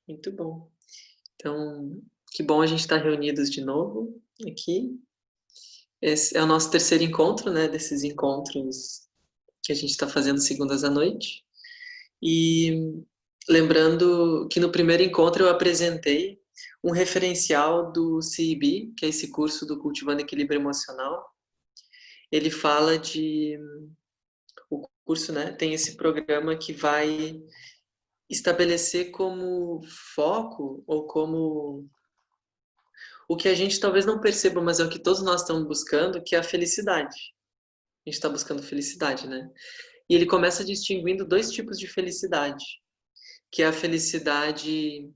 Muito bom. Então, que bom a gente estar reunidos de novo aqui. Esse é o nosso terceiro encontro, né, desses encontros que a gente está fazendo segundas à noite. E lembrando que no primeiro encontro eu apresentei um referencial do CIB, que é esse curso do Cultivando Equilíbrio Emocional. Ele fala de... O curso, né, tem esse programa que vai estabelecer como foco ou como o que a gente talvez não perceba, mas é o que todos nós estamos buscando, que é a felicidade. A gente está buscando felicidade, né? E ele começa distinguindo dois tipos de felicidade, que é a felicidade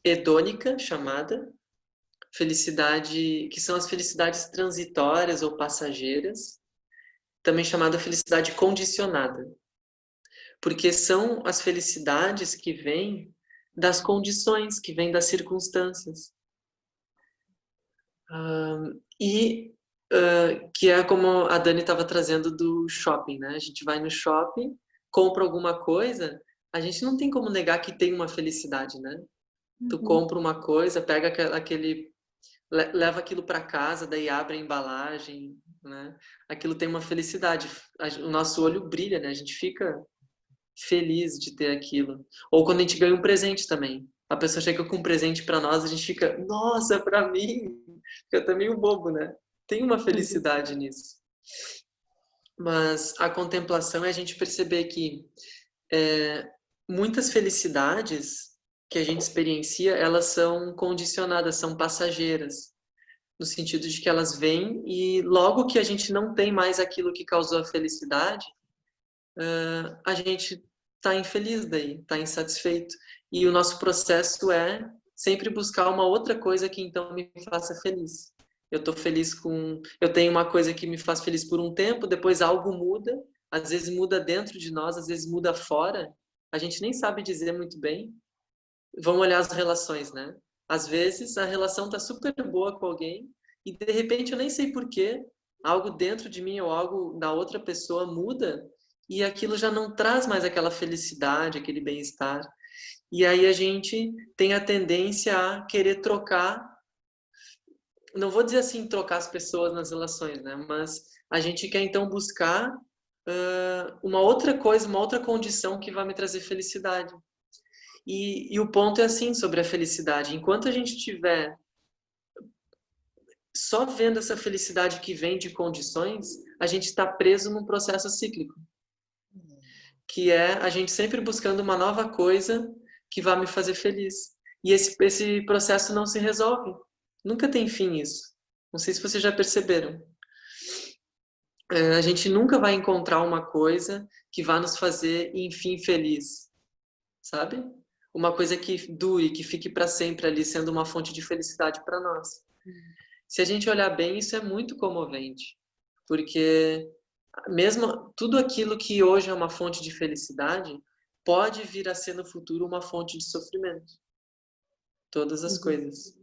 hedônica, chamada, felicidade, que são as felicidades transitórias ou passageiras, também chamada felicidade condicionada, porque são as felicidades que vêm das condições, que vêm das circunstâncias. E que é como a Dani estava trazendo do shopping, né? A gente vai no shopping, compra alguma coisa, a gente não tem como negar que tem uma felicidade, né? Tu Uhum. compra uma coisa, pega aquele, leva aquilo para casa, daí abre a embalagem, né? Aquilo tem uma felicidade, o nosso olho brilha, né? A gente fica feliz de ter aquilo. Ou quando a gente ganha um presente também. A pessoa chega com um presente para nós, a gente fica, nossa, para mim. Fica até meio bobo, né? Tem uma Uhum. felicidade nisso. Mas a contemplação é a gente perceber que muitas felicidades que a gente experiencia, elas são condicionadas, são passageiras. No sentido de que elas vêm e logo que a gente não tem mais aquilo que causou a felicidade, a gente está infeliz daí, está insatisfeito. E o nosso processo é sempre buscar uma outra coisa que então me faça feliz. Eu estou feliz com. Eu tenho uma coisa que me faz feliz por um tempo, depois algo muda, às vezes muda dentro de nós, às vezes muda fora. A gente nem sabe dizer muito bem. Vamos olhar as relações, né? Às vezes a relação está super boa com alguém e de repente eu nem sei por quê, algo dentro de mim ou algo da outra pessoa muda e aquilo já não traz mais aquela felicidade, aquele bem-estar. E aí a gente tem a tendência a querer trocar, não vou dizer assim trocar as pessoas nas relações, né? Mas a gente quer então buscar uma outra coisa, uma outra condição que vai me trazer felicidade. E o ponto é assim sobre a felicidade. Enquanto a gente tiver só vendo essa felicidade que vem de condições, a gente está preso num processo cíclico, que é a gente sempre buscando uma nova coisa que vai me fazer feliz. E esse processo não se resolve. Nunca tem fim isso. Não sei se vocês já perceberam. A gente nunca vai encontrar uma coisa que vá nos fazer, enfim, feliz, sabe? Uma coisa que dure, que fique para sempre ali, sendo uma fonte de felicidade para nós. Se a gente olhar bem, isso é muito comovente, porque mesmo tudo aquilo que hoje é uma fonte de felicidade pode vir a ser no futuro uma fonte de sofrimento. Todas as Uhum. coisas.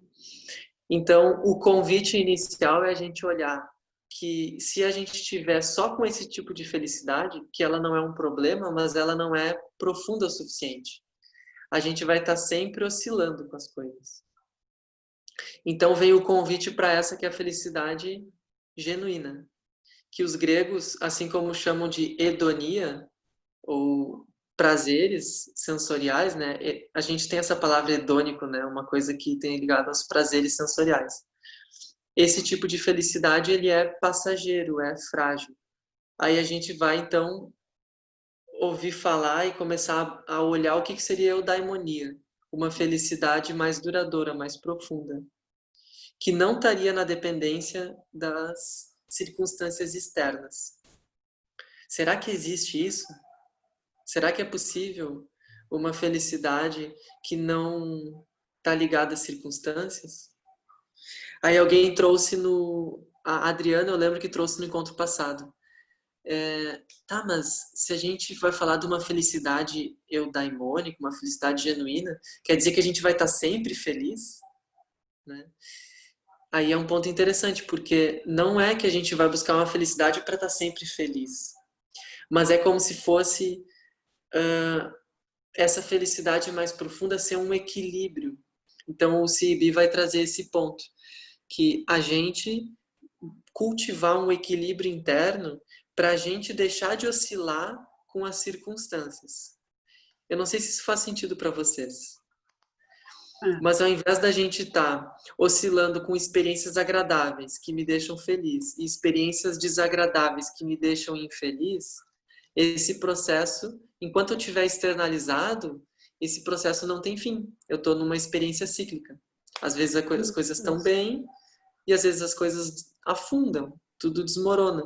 Então, o convite inicial é a gente olhar que se a gente estiver só com esse tipo de felicidade, que ela não é um problema, mas ela não é profunda o suficiente. A gente vai estar sempre oscilando com as coisas. Então vem o convite para essa que é a felicidade genuína, que os gregos, assim como chamam de hedonia, ou prazeres sensoriais, né? A gente tem essa palavra hedônico, né? Uma coisa que tem ligado aos prazeres sensoriais. Esse tipo de felicidade, ele é passageiro, é frágil. Aí a gente vai, então, ouvir falar e começar a olhar o que seria a eudaimonia, uma felicidade mais duradoura, mais profunda, que não estaria na dependência das circunstâncias externas. Será que existe isso? Será que é possível uma felicidade que não está ligada às circunstâncias? Aí alguém trouxe no... A Adriana, eu lembro que trouxe no encontro passado. Tá, mas se a gente vai falar de uma felicidade eudaimônica, uma felicidade genuína, quer dizer que a gente vai estar sempre feliz? Né? Aí é um ponto interessante, porque não é que a gente vai buscar uma felicidade para estar sempre feliz, mas é como se fosse essa felicidade mais profunda ser um equilíbrio. Então, o CIB vai trazer esse ponto, que a gente cultivar um equilíbrio interno para a gente deixar de oscilar com as circunstâncias. Eu não sei se isso faz sentido para vocês, É. mas ao invés da gente estar oscilando com experiências agradáveis que me deixam feliz e experiências desagradáveis que me deixam infeliz, esse processo, enquanto eu tiver externalizado, esse processo não tem fim. Eu estou numa experiência cíclica. Às vezes as coisas estão bem e às vezes as coisas afundam, tudo desmorona.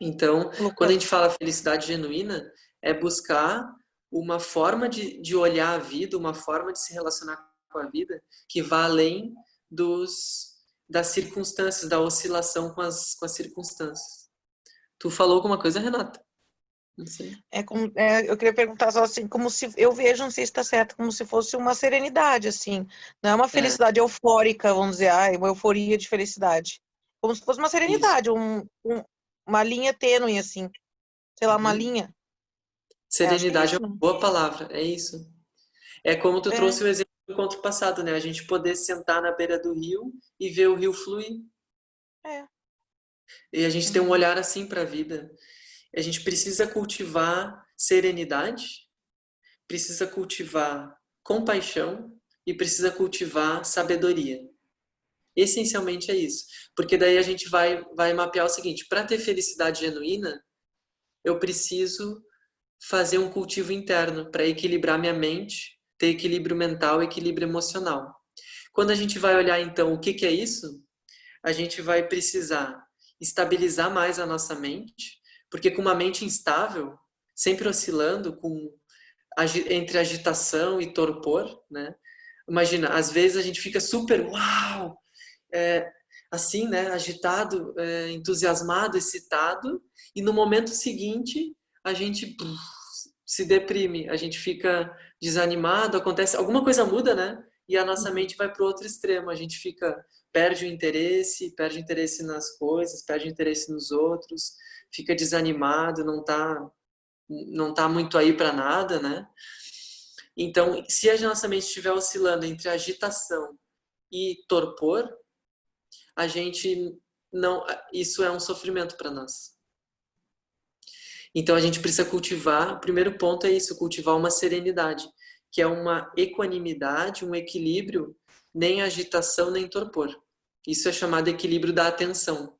Então, quando a Lucas, gente fala felicidade genuína, é buscar uma forma de olhar a vida, uma forma de se relacionar com a vida que vá além das circunstâncias, da oscilação com as circunstâncias. Tu falou alguma coisa, Renata? Não sei. eu queria perguntar só assim, como se eu vejo, não sei se está certo, como se fosse uma serenidade, assim, não é uma É, felicidade eufórica, vamos dizer, uma euforia de felicidade, como se fosse uma isso. serenidade, uma linha tênue, assim, sei lá, uma Uhum. linha. Acho que é Serenidade é isso, uma né? boa palavra, é isso. É como tu É, trouxe o exemplo do encontro passado, né? A gente poder sentar na beira do rio e ver o rio fluir. é. E a gente tem um Uhum. olhar assim para a vida. A gente precisa cultivar serenidade, precisa cultivar compaixão e precisa cultivar sabedoria. Essencialmente é isso. Porque daí a gente vai mapear o seguinte: para ter felicidade genuína, eu preciso fazer um cultivo interno para equilibrar minha mente, ter equilíbrio mental, equilíbrio emocional. Quando a gente vai olhar então o que que é isso, a gente vai precisar estabilizar mais a nossa mente, porque com uma mente instável, sempre oscilando entre agitação e torpor, né? Imagina, às vezes a gente fica super, uau, é, assim, né? Agitado, entusiasmado, excitado, e no momento seguinte a gente se deprime, a gente fica desanimado, acontece alguma coisa muda, né? E a nossa Uhum. mente vai para o outro extremo, a gente fica perde o interesse nas coisas, perde o interesse nos outros, fica desanimado, não tá muito aí para nada, né? Então, se a nossa mente estiver oscilando entre agitação e torpor, a gente não, isso é um sofrimento para nós. Então a gente precisa cultivar, o primeiro ponto é isso, cultivar uma serenidade, que é uma equanimidade, um equilíbrio, nem agitação nem torpor. Isso é chamado equilíbrio da atenção.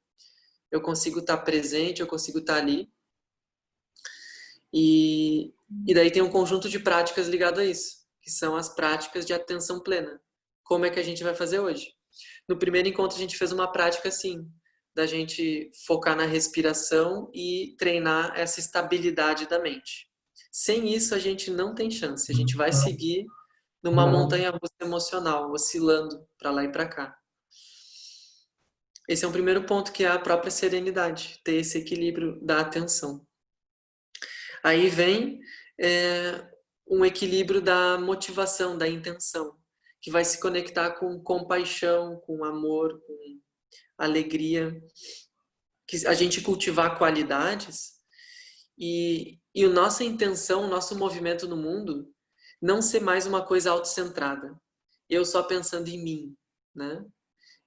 Eu consigo estar presente, eu consigo estar ali. E daí tem um conjunto de práticas ligado a isso, que são as práticas de atenção plena. Como é que a gente vai fazer hoje? No primeiro encontro a gente fez uma prática assim, da gente focar na respiração e treinar essa estabilidade da mente. Sem isso a gente não tem chance, a gente vai seguir numa montanha-russa emocional, oscilando para lá e para cá. Esse é um primeiro ponto, que é a própria serenidade, ter esse equilíbrio da atenção. Aí vem um equilíbrio da motivação, da intenção, que vai se conectar com compaixão, com amor, com alegria, que a gente cultivar qualidades e a nossa intenção, o nosso movimento no mundo não ser mais uma coisa autocentrada. Eu só pensando em mim, né?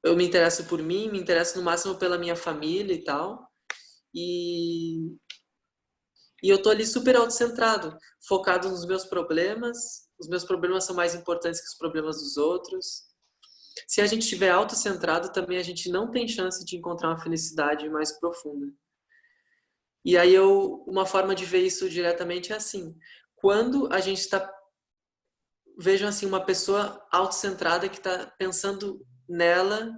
Eu me interesso por mim, me interesso no máximo pela minha família e tal. E, e eu tô ali super autocentrado, focado nos meus problemas. Os meus problemas são mais importantes que os problemas dos outros. Se a gente estiver autocentrado, também a gente não tem chance de encontrar uma felicidade mais profunda. E aí uma forma de ver isso diretamente é assim: quando a gente está, vejam assim, uma pessoa autocentrada que está pensando nela,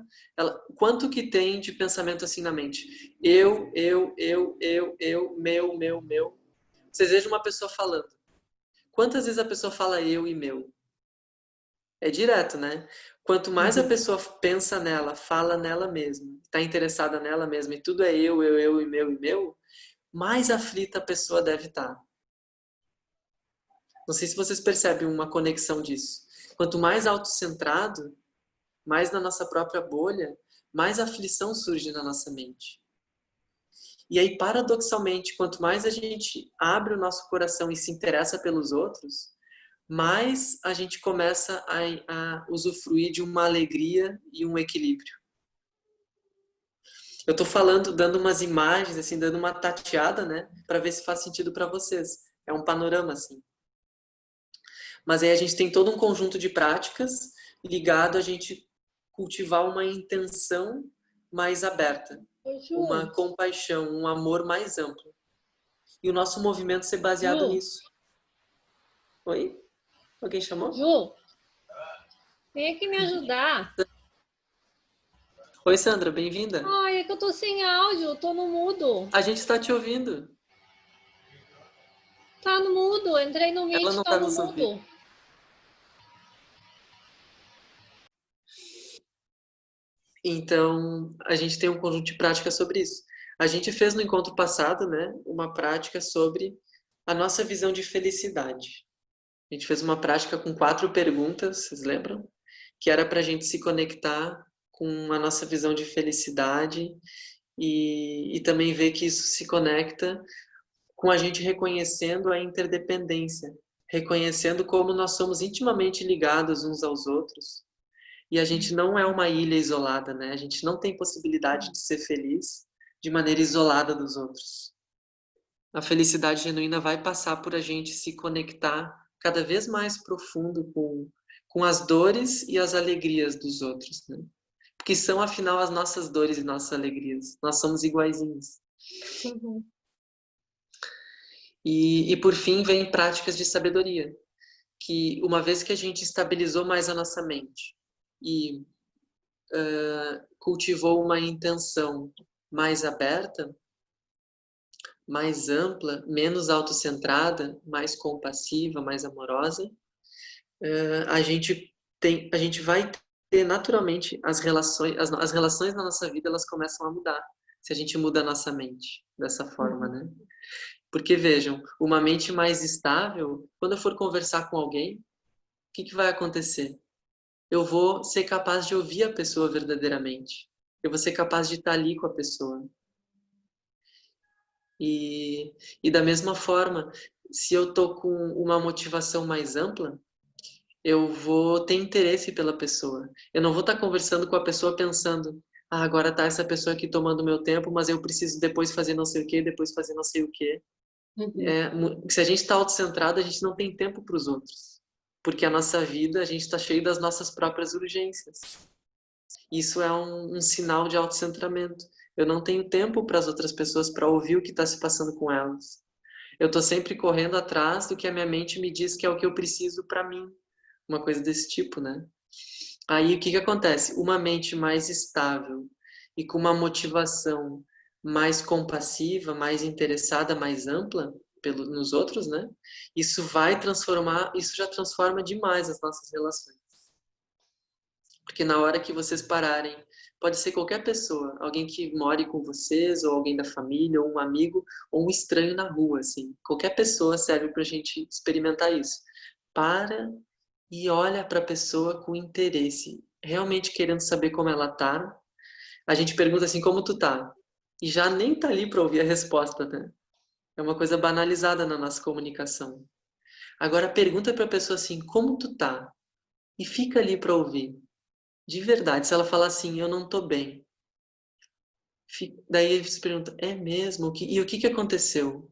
quanto que tem de pensamento assim na mente? Meu. Vocês vejam uma pessoa falando. Quantas vezes a pessoa fala eu e meu? É direto, né? Quanto mais a Uhum. pessoa pensa nela, fala nela mesma, está interessada nela mesma e tudo é eu e meu, mais aflita a pessoa deve estar. Não sei se vocês percebem uma conexão disso. Quanto mais autocentrado, mais na nossa própria bolha, mais aflição surge na nossa mente. E aí, paradoxalmente, quanto mais a gente abre o nosso coração e se interessa pelos outros, mais a gente começa a usufruir de uma alegria e um equilíbrio. Eu tô falando, dando umas imagens, assim, dando uma tateada, né? Para ver se faz sentido para vocês. É um panorama, assim. Mas aí a gente tem todo um conjunto de práticas ligado a gente cultivar uma intenção mais aberta, Ô, uma Ju, compaixão, um amor mais amplo. E o nosso movimento ser baseado Ju, nisso. Oi? Alguém chamou? Ju, vem aqui me ajudar. Oi, Sandra, bem-vinda. Ai, é que eu tô sem áudio, tô no mudo. A gente está te ouvindo. Tá no mudo, entrei no Ela Meet, não tá está no nos ouvindo. mudo. Então, a gente tem um conjunto de práticas sobre isso. A gente fez no encontro passado, né, uma prática sobre a nossa visão de felicidade. A gente fez uma prática com 4 perguntas, vocês lembram? Que era para a gente se conectar com a nossa visão de felicidade e também ver que isso se conecta com a gente reconhecendo a interdependência, reconhecendo como nós somos intimamente ligados uns aos outros. E a gente não é uma ilha isolada, né? A gente não tem possibilidade de ser feliz de maneira isolada dos outros. A felicidade genuína vai passar por a gente se conectar cada vez mais profundo com as dores e as alegrias dos outros, né? Porque são, afinal, as nossas dores e nossas alegrias. Nós somos iguaizinhos. Uhum. E por fim, vem práticas de sabedoria, que uma vez que a gente estabilizou mais a nossa mente e cultivou uma intenção mais aberta, mais ampla, menos autocentrada, mais compassiva, mais amorosa, a gente vai ter naturalmente as relações na nossa vida, elas começam a mudar se a gente muda a nossa mente dessa forma, né? Porque vejam, uma mente mais estável, quando eu for conversar com alguém, o que vai acontecer? Eu vou ser capaz de ouvir a pessoa verdadeiramente. Eu vou ser capaz de estar ali com a pessoa. E da mesma forma, se eu tô com uma motivação mais ampla, eu vou ter interesse pela pessoa. Eu não vou estar conversando com a pessoa pensando, ah, agora tá essa pessoa aqui tomando meu tempo, mas eu preciso depois fazer não sei o quê, depois fazer não sei o quê. Se a gente está autocentrado, a gente não tem tempo para os outros. Porque a nossa vida, a gente está cheio das nossas próprias urgências. Isso é um sinal de autocentramento. Eu não tenho tempo para as outras pessoas para ouvir o que está se passando com elas. Eu estou sempre correndo atrás do que a minha mente me diz que é o que eu preciso para mim. Uma coisa desse tipo, né? Aí o que acontece? Uma mente mais estável e com uma motivação mais compassiva, mais interessada, mais ampla nos outros, né? Isso já transforma demais as nossas relações. Porque na hora que vocês pararem, pode ser qualquer pessoa, alguém que more com vocês, ou alguém da família, ou um amigo, ou um estranho na rua, assim. Qualquer pessoa serve para a gente experimentar isso. Para e olha para a pessoa com interesse, realmente querendo saber como ela tá. A gente pergunta assim, como tu tá? E já nem tá ali para ouvir a resposta, né? É uma coisa banalizada na nossa comunicação. Agora pergunta para a pessoa assim, como tu tá? E fica ali para ouvir. De verdade, se ela falar assim, eu não tô bem. Daí você pergunta, é mesmo? E o que aconteceu?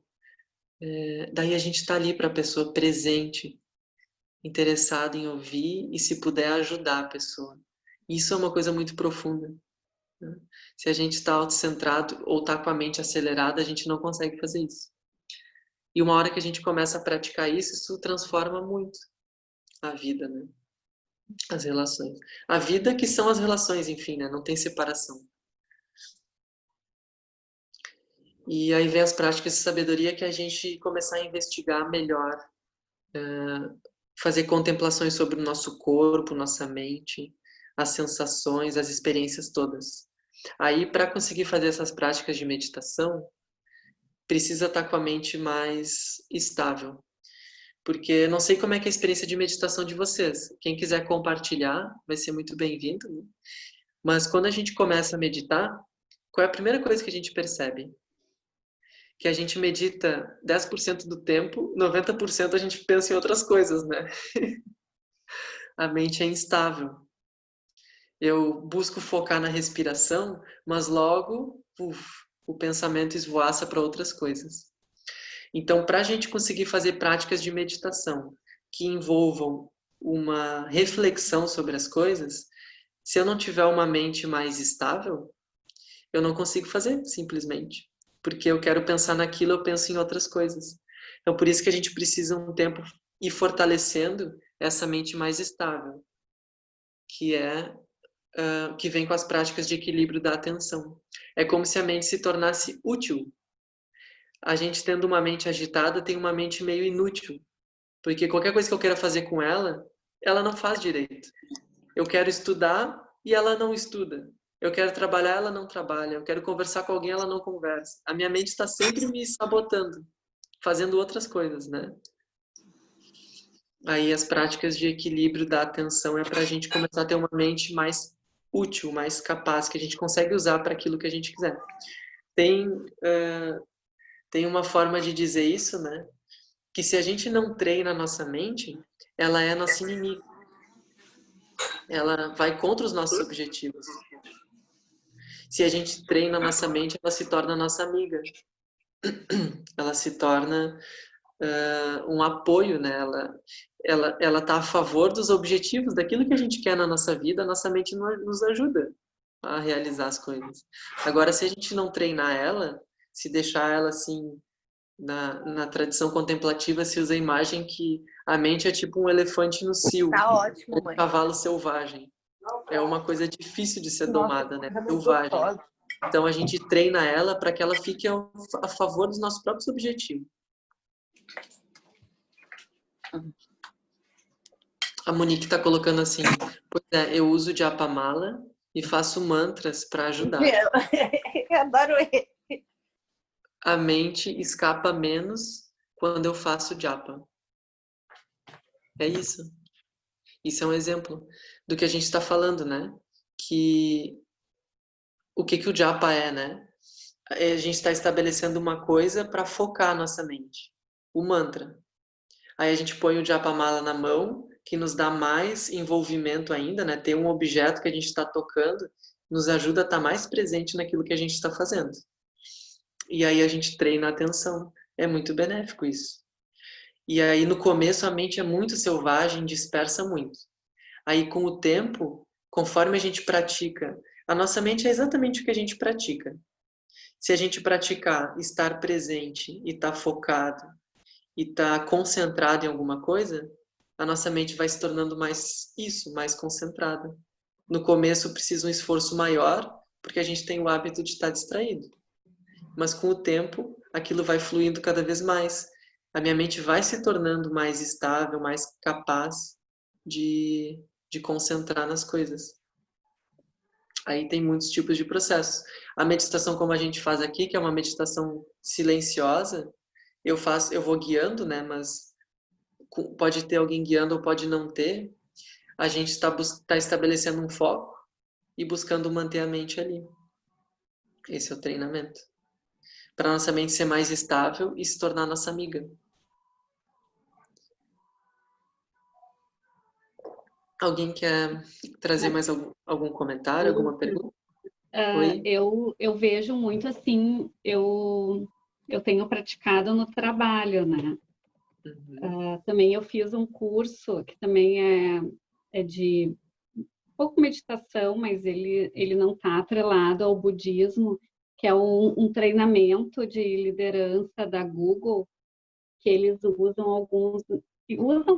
Daí a gente tá ali para a pessoa presente, interessado em ouvir e se puder ajudar a pessoa. Isso é uma coisa muito profunda, né? Se a gente está autocentrado ou está com a mente acelerada, a gente não consegue fazer isso. E uma hora que a gente começa a praticar isso, isso transforma muito a vida, né? As relações. A vida que são as relações, enfim, né? Não tem separação. E aí vem as práticas de sabedoria que a gente começar a investigar melhor, fazer contemplações sobre o nosso corpo, nossa mente, as sensações, as experiências todas. Aí, para conseguir fazer essas práticas de meditação, precisa estar com a mente mais estável. Porque não sei como é que é a experiência de meditação de vocês. Quem quiser compartilhar, vai ser muito bem-vindo, né? Mas quando a gente começa a meditar, qual é a primeira coisa que a gente percebe? que a gente medita 10% do tempo, 90% a gente pensa em outras coisas, né? A mente é instável. Eu busco focar na respiração, mas logo o pensamento esvoaça para outras coisas. Então, para a gente conseguir fazer práticas de meditação que envolvam uma reflexão sobre as coisas, se eu não tiver uma mente mais estável, eu não consigo fazer, simplesmente. Porque eu quero pensar naquilo, eu penso em outras coisas. Então, por isso que a gente precisa um tempo ir fortalecendo essa mente mais estável, que vem com as práticas de equilíbrio da atenção. É como se a mente se tornasse útil. A gente tendo uma mente agitada tem uma mente meio inútil, porque qualquer coisa que eu queira fazer com ela, ela não faz direito. Eu quero estudar e ela não estuda. Eu quero trabalhar, ela não trabalha. Eu quero conversar com alguém, ela não conversa. A minha mente está sempre me sabotando, fazendo outras coisas, né? Aí as práticas de equilíbrio da atenção é para a gente começar a ter uma mente mais útil, mais capaz, que a gente consegue usar para aquilo que a gente quiser. Tem uma forma de dizer isso, né? Que se a gente não treina a nossa mente, ela é nossa inimiga. Ela vai contra os nossos objetivos. Se a gente treina a nossa mente, ela se torna nossa amiga. Ela se torna um apoio, né? Ela tá a favor dos objetivos, daquilo que a gente quer na nossa vida, a nossa mente nos ajuda a realizar as coisas. Agora, se a gente não treinar ela, se deixar ela assim, na tradição contemplativa se usa a imagem que a mente é tipo um elefante no cio, Tá ótimo, um mãe. cavalo selvagem. É uma coisa difícil de ser Nossa, domada, né? tá muito Selvagem. gostosa. Então a gente treina ela para que ela fique a favor dos nossos próprios objetivos. A Monique está colocando assim: pois é, eu uso Japamala e faço mantras para ajudar. Eu adoro ele. A mente escapa menos quando eu faço japa. É isso. Isso é um exemplo do que a gente está falando, né? Que o que o japa é, né? A gente está estabelecendo uma coisa para focar a nossa mente. O mantra. Aí a gente põe o Japamala na mão, que nos dá mais envolvimento ainda, né? Ter um objeto que a gente está tocando nos ajuda a estar mais presente naquilo que a gente está fazendo. E aí a gente treina a atenção. É muito benéfico isso. E aí no começo a mente é muito selvagem, dispersa muito. Aí com o tempo, conforme a gente pratica, a nossa mente é exatamente o que a gente pratica. Se a gente praticar estar presente e estar focado e estar concentrado em alguma coisa, a nossa mente vai se tornando mais isso, mais concentrada. No começo precisa um esforço maior, porque a gente tem o hábito de estar distraído. Mas com o tempo, aquilo vai fluindo cada vez mais. A minha mente vai se tornando mais estável, mais capaz de concentrar nas coisas. Aí tem muitos tipos de processos. A meditação como a gente faz aqui, que é uma meditação silenciosa, eu vou guiando, né? Mas pode ter alguém guiando ou pode não ter. A gente está estabelecendo um foco e buscando manter a mente ali. Esse é o treinamento. Para nossa mente ser mais estável e se tornar nossa amiga. Alguém quer trazer mais algum comentário, alguma pergunta? Oi? Eu vejo muito assim, eu tenho praticado no trabalho, né? Também eu fiz um curso que também é de pouco meditação, mas ele não está atrelado ao budismo, que é um treinamento de liderança da Google, que eles usam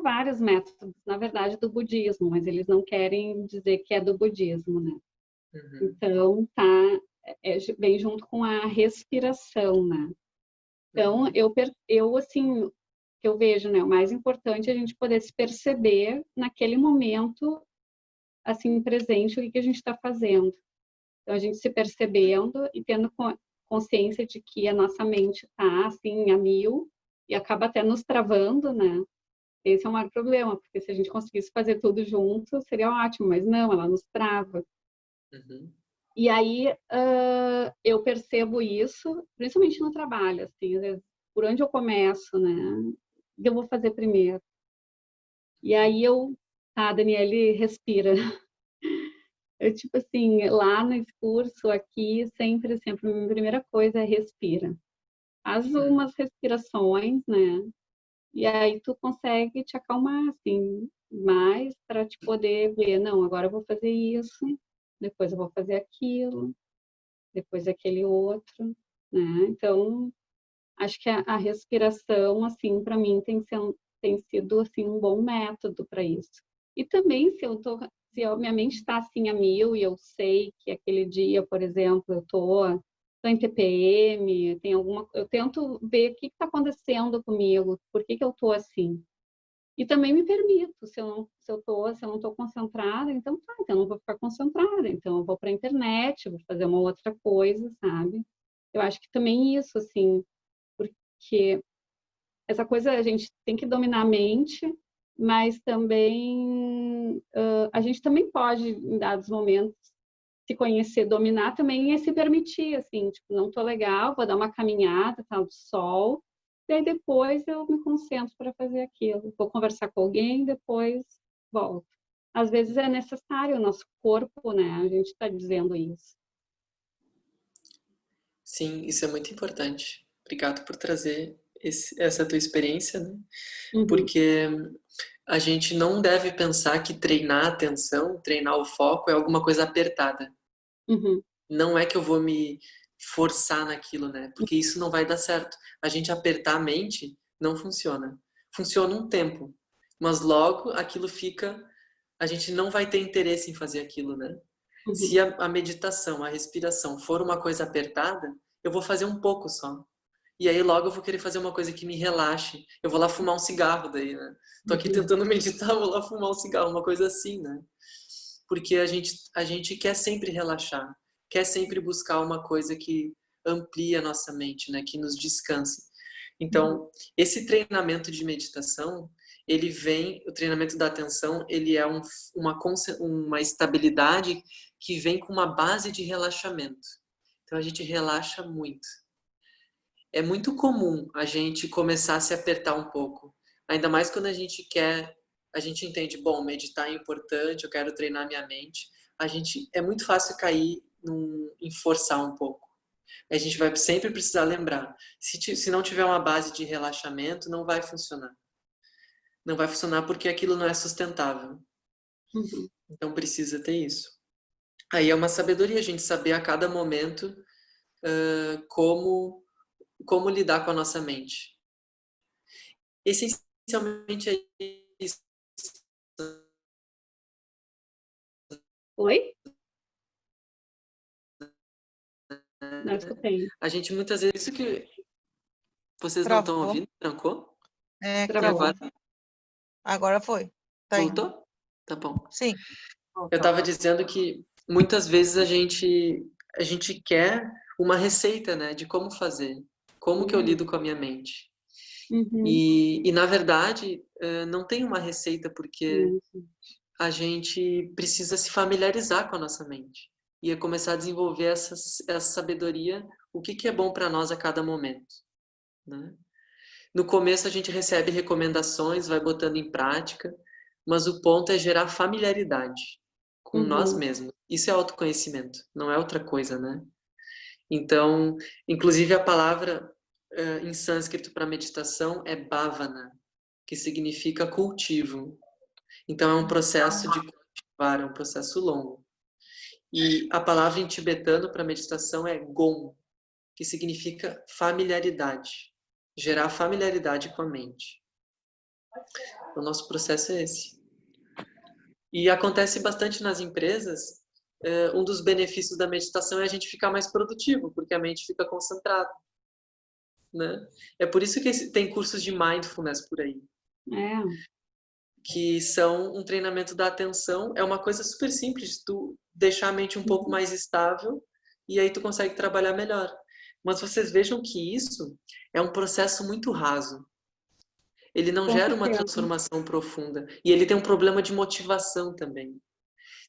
vários métodos, na verdade, do budismo, mas eles não querem dizer que é do budismo, né? Então, bem junto com a respiração, né? Então, eu assim, que eu vejo, né? O mais importante é a gente poder se perceber naquele momento, assim, presente, o que a gente está fazendo. Então, a gente se percebendo e tendo consciência de que a nossa mente está, assim, a mil e acaba até nos travando, né? Esse é o maior problema, porque se a gente conseguisse fazer tudo junto, seria ótimo, mas não, ela nos trava. E aí eu percebo isso, principalmente no trabalho, assim, às vezes, por onde eu começo, né? O que eu vou fazer primeiro? E aí Daniele, respira. Eu, tipo assim, lá no curso, aqui, sempre, a primeira coisa é respira. Faz umas respirações, né? E aí tu consegue te acalmar, assim, mais para te poder ver, não, agora eu vou fazer isso, depois eu vou fazer aquilo, depois aquele outro, né? Então, acho que a respiração, assim, para mim tem sido, assim, um bom método para isso. E também, minha mente está, assim, a mil e eu sei que aquele dia, por exemplo, eu tô em TPM, eu tento ver o que está acontecendo comigo, por que eu tô assim. E também me permito, se eu não estou concentrada, então então eu não vou ficar concentrada, então eu vou para a internet, vou fazer uma outra coisa, sabe? Eu acho que também isso, assim, porque essa coisa a gente tem que dominar a mente, mas também a gente também pode, em dados momentos, se conhecer, dominar também é se permitir, assim, tipo, não tô legal, vou dar uma caminhada, tá, do sol, e aí depois eu me concentro para fazer aquilo. Vou conversar com alguém, depois volto. Às vezes é necessário, o nosso corpo, né, a gente está dizendo isso. Sim, isso é muito importante. Obrigado por trazer essa tua experiência, né? Porque a gente não deve pensar que treinar a atenção, treinar o foco é alguma coisa apertada. Não é que eu vou me forçar naquilo, né? Porque isso não vai dar certo. A gente apertar a mente não funciona. Funciona um tempo, mas logo aquilo fica. A gente não vai ter interesse em fazer aquilo, né? Se a meditação, a respiração for uma coisa apertada, eu vou fazer um pouco só. E aí logo eu vou querer fazer uma coisa que me relaxe. Eu vou lá fumar um cigarro daí, né? Tô aqui tentando meditar, vou lá fumar um cigarro, uma coisa assim, né? Porque a gente quer sempre relaxar, quer sempre buscar uma coisa que amplie a nossa mente, né? Que nos descanse. Então, esse treinamento de meditação, o treinamento da atenção, ele é uma estabilidade que vem com uma base de relaxamento. Então, a gente relaxa muito. É muito comum a gente começar a se apertar um pouco. Ainda mais quando a gente entende, bom, meditar é importante, eu quero treinar minha mente. É muito fácil cair em forçar um pouco. A gente vai sempre precisar lembrar. Se não tiver uma base de relaxamento, não vai funcionar. Não vai funcionar porque aquilo não é sustentável. Então precisa ter isso. Aí é uma sabedoria a gente saber a cada momento como lidar com a nossa mente. Essencialmente é isso. Oi? Não escutei. A gente muitas vezes... Isso que vocês não estão Travou. ouvindo? Trancou? É, Travou. agora foi. Tá aí. Voltou? Tá bom. Sim. Eu estava dizendo que muitas vezes a gente quer uma receita, né, de como fazer, como que eu lido com a minha mente. E na verdade, não tem uma receita, porque a gente precisa se familiarizar com a nossa mente e começar a desenvolver essa sabedoria, o que é bom para nós a cada momento, né? No começo a gente recebe recomendações, vai botando em prática, mas o ponto é gerar familiaridade com nós mesmos. Isso é autoconhecimento, não é outra coisa, né? Então, inclusive a palavra em sânscrito para meditação é bhavana, que significa cultivo. Então, é um processo de cultivar, é um processo longo. E a palavra em tibetano para meditação é gom, que significa familiaridade. Gerar familiaridade com a mente. O nosso processo é esse. E acontece bastante nas empresas. Um dos benefícios da meditação é a gente ficar mais produtivo, porque a mente fica concentrada, né? É por isso que tem cursos de mindfulness por aí. Que são um treinamento da atenção. É uma coisa super simples, tu deixar a mente um pouco mais estável e aí tu consegue trabalhar melhor. Mas vocês vejam que isso é um processo muito raso. Ele não gera uma transformação profunda. E ele tem um problema de motivação também.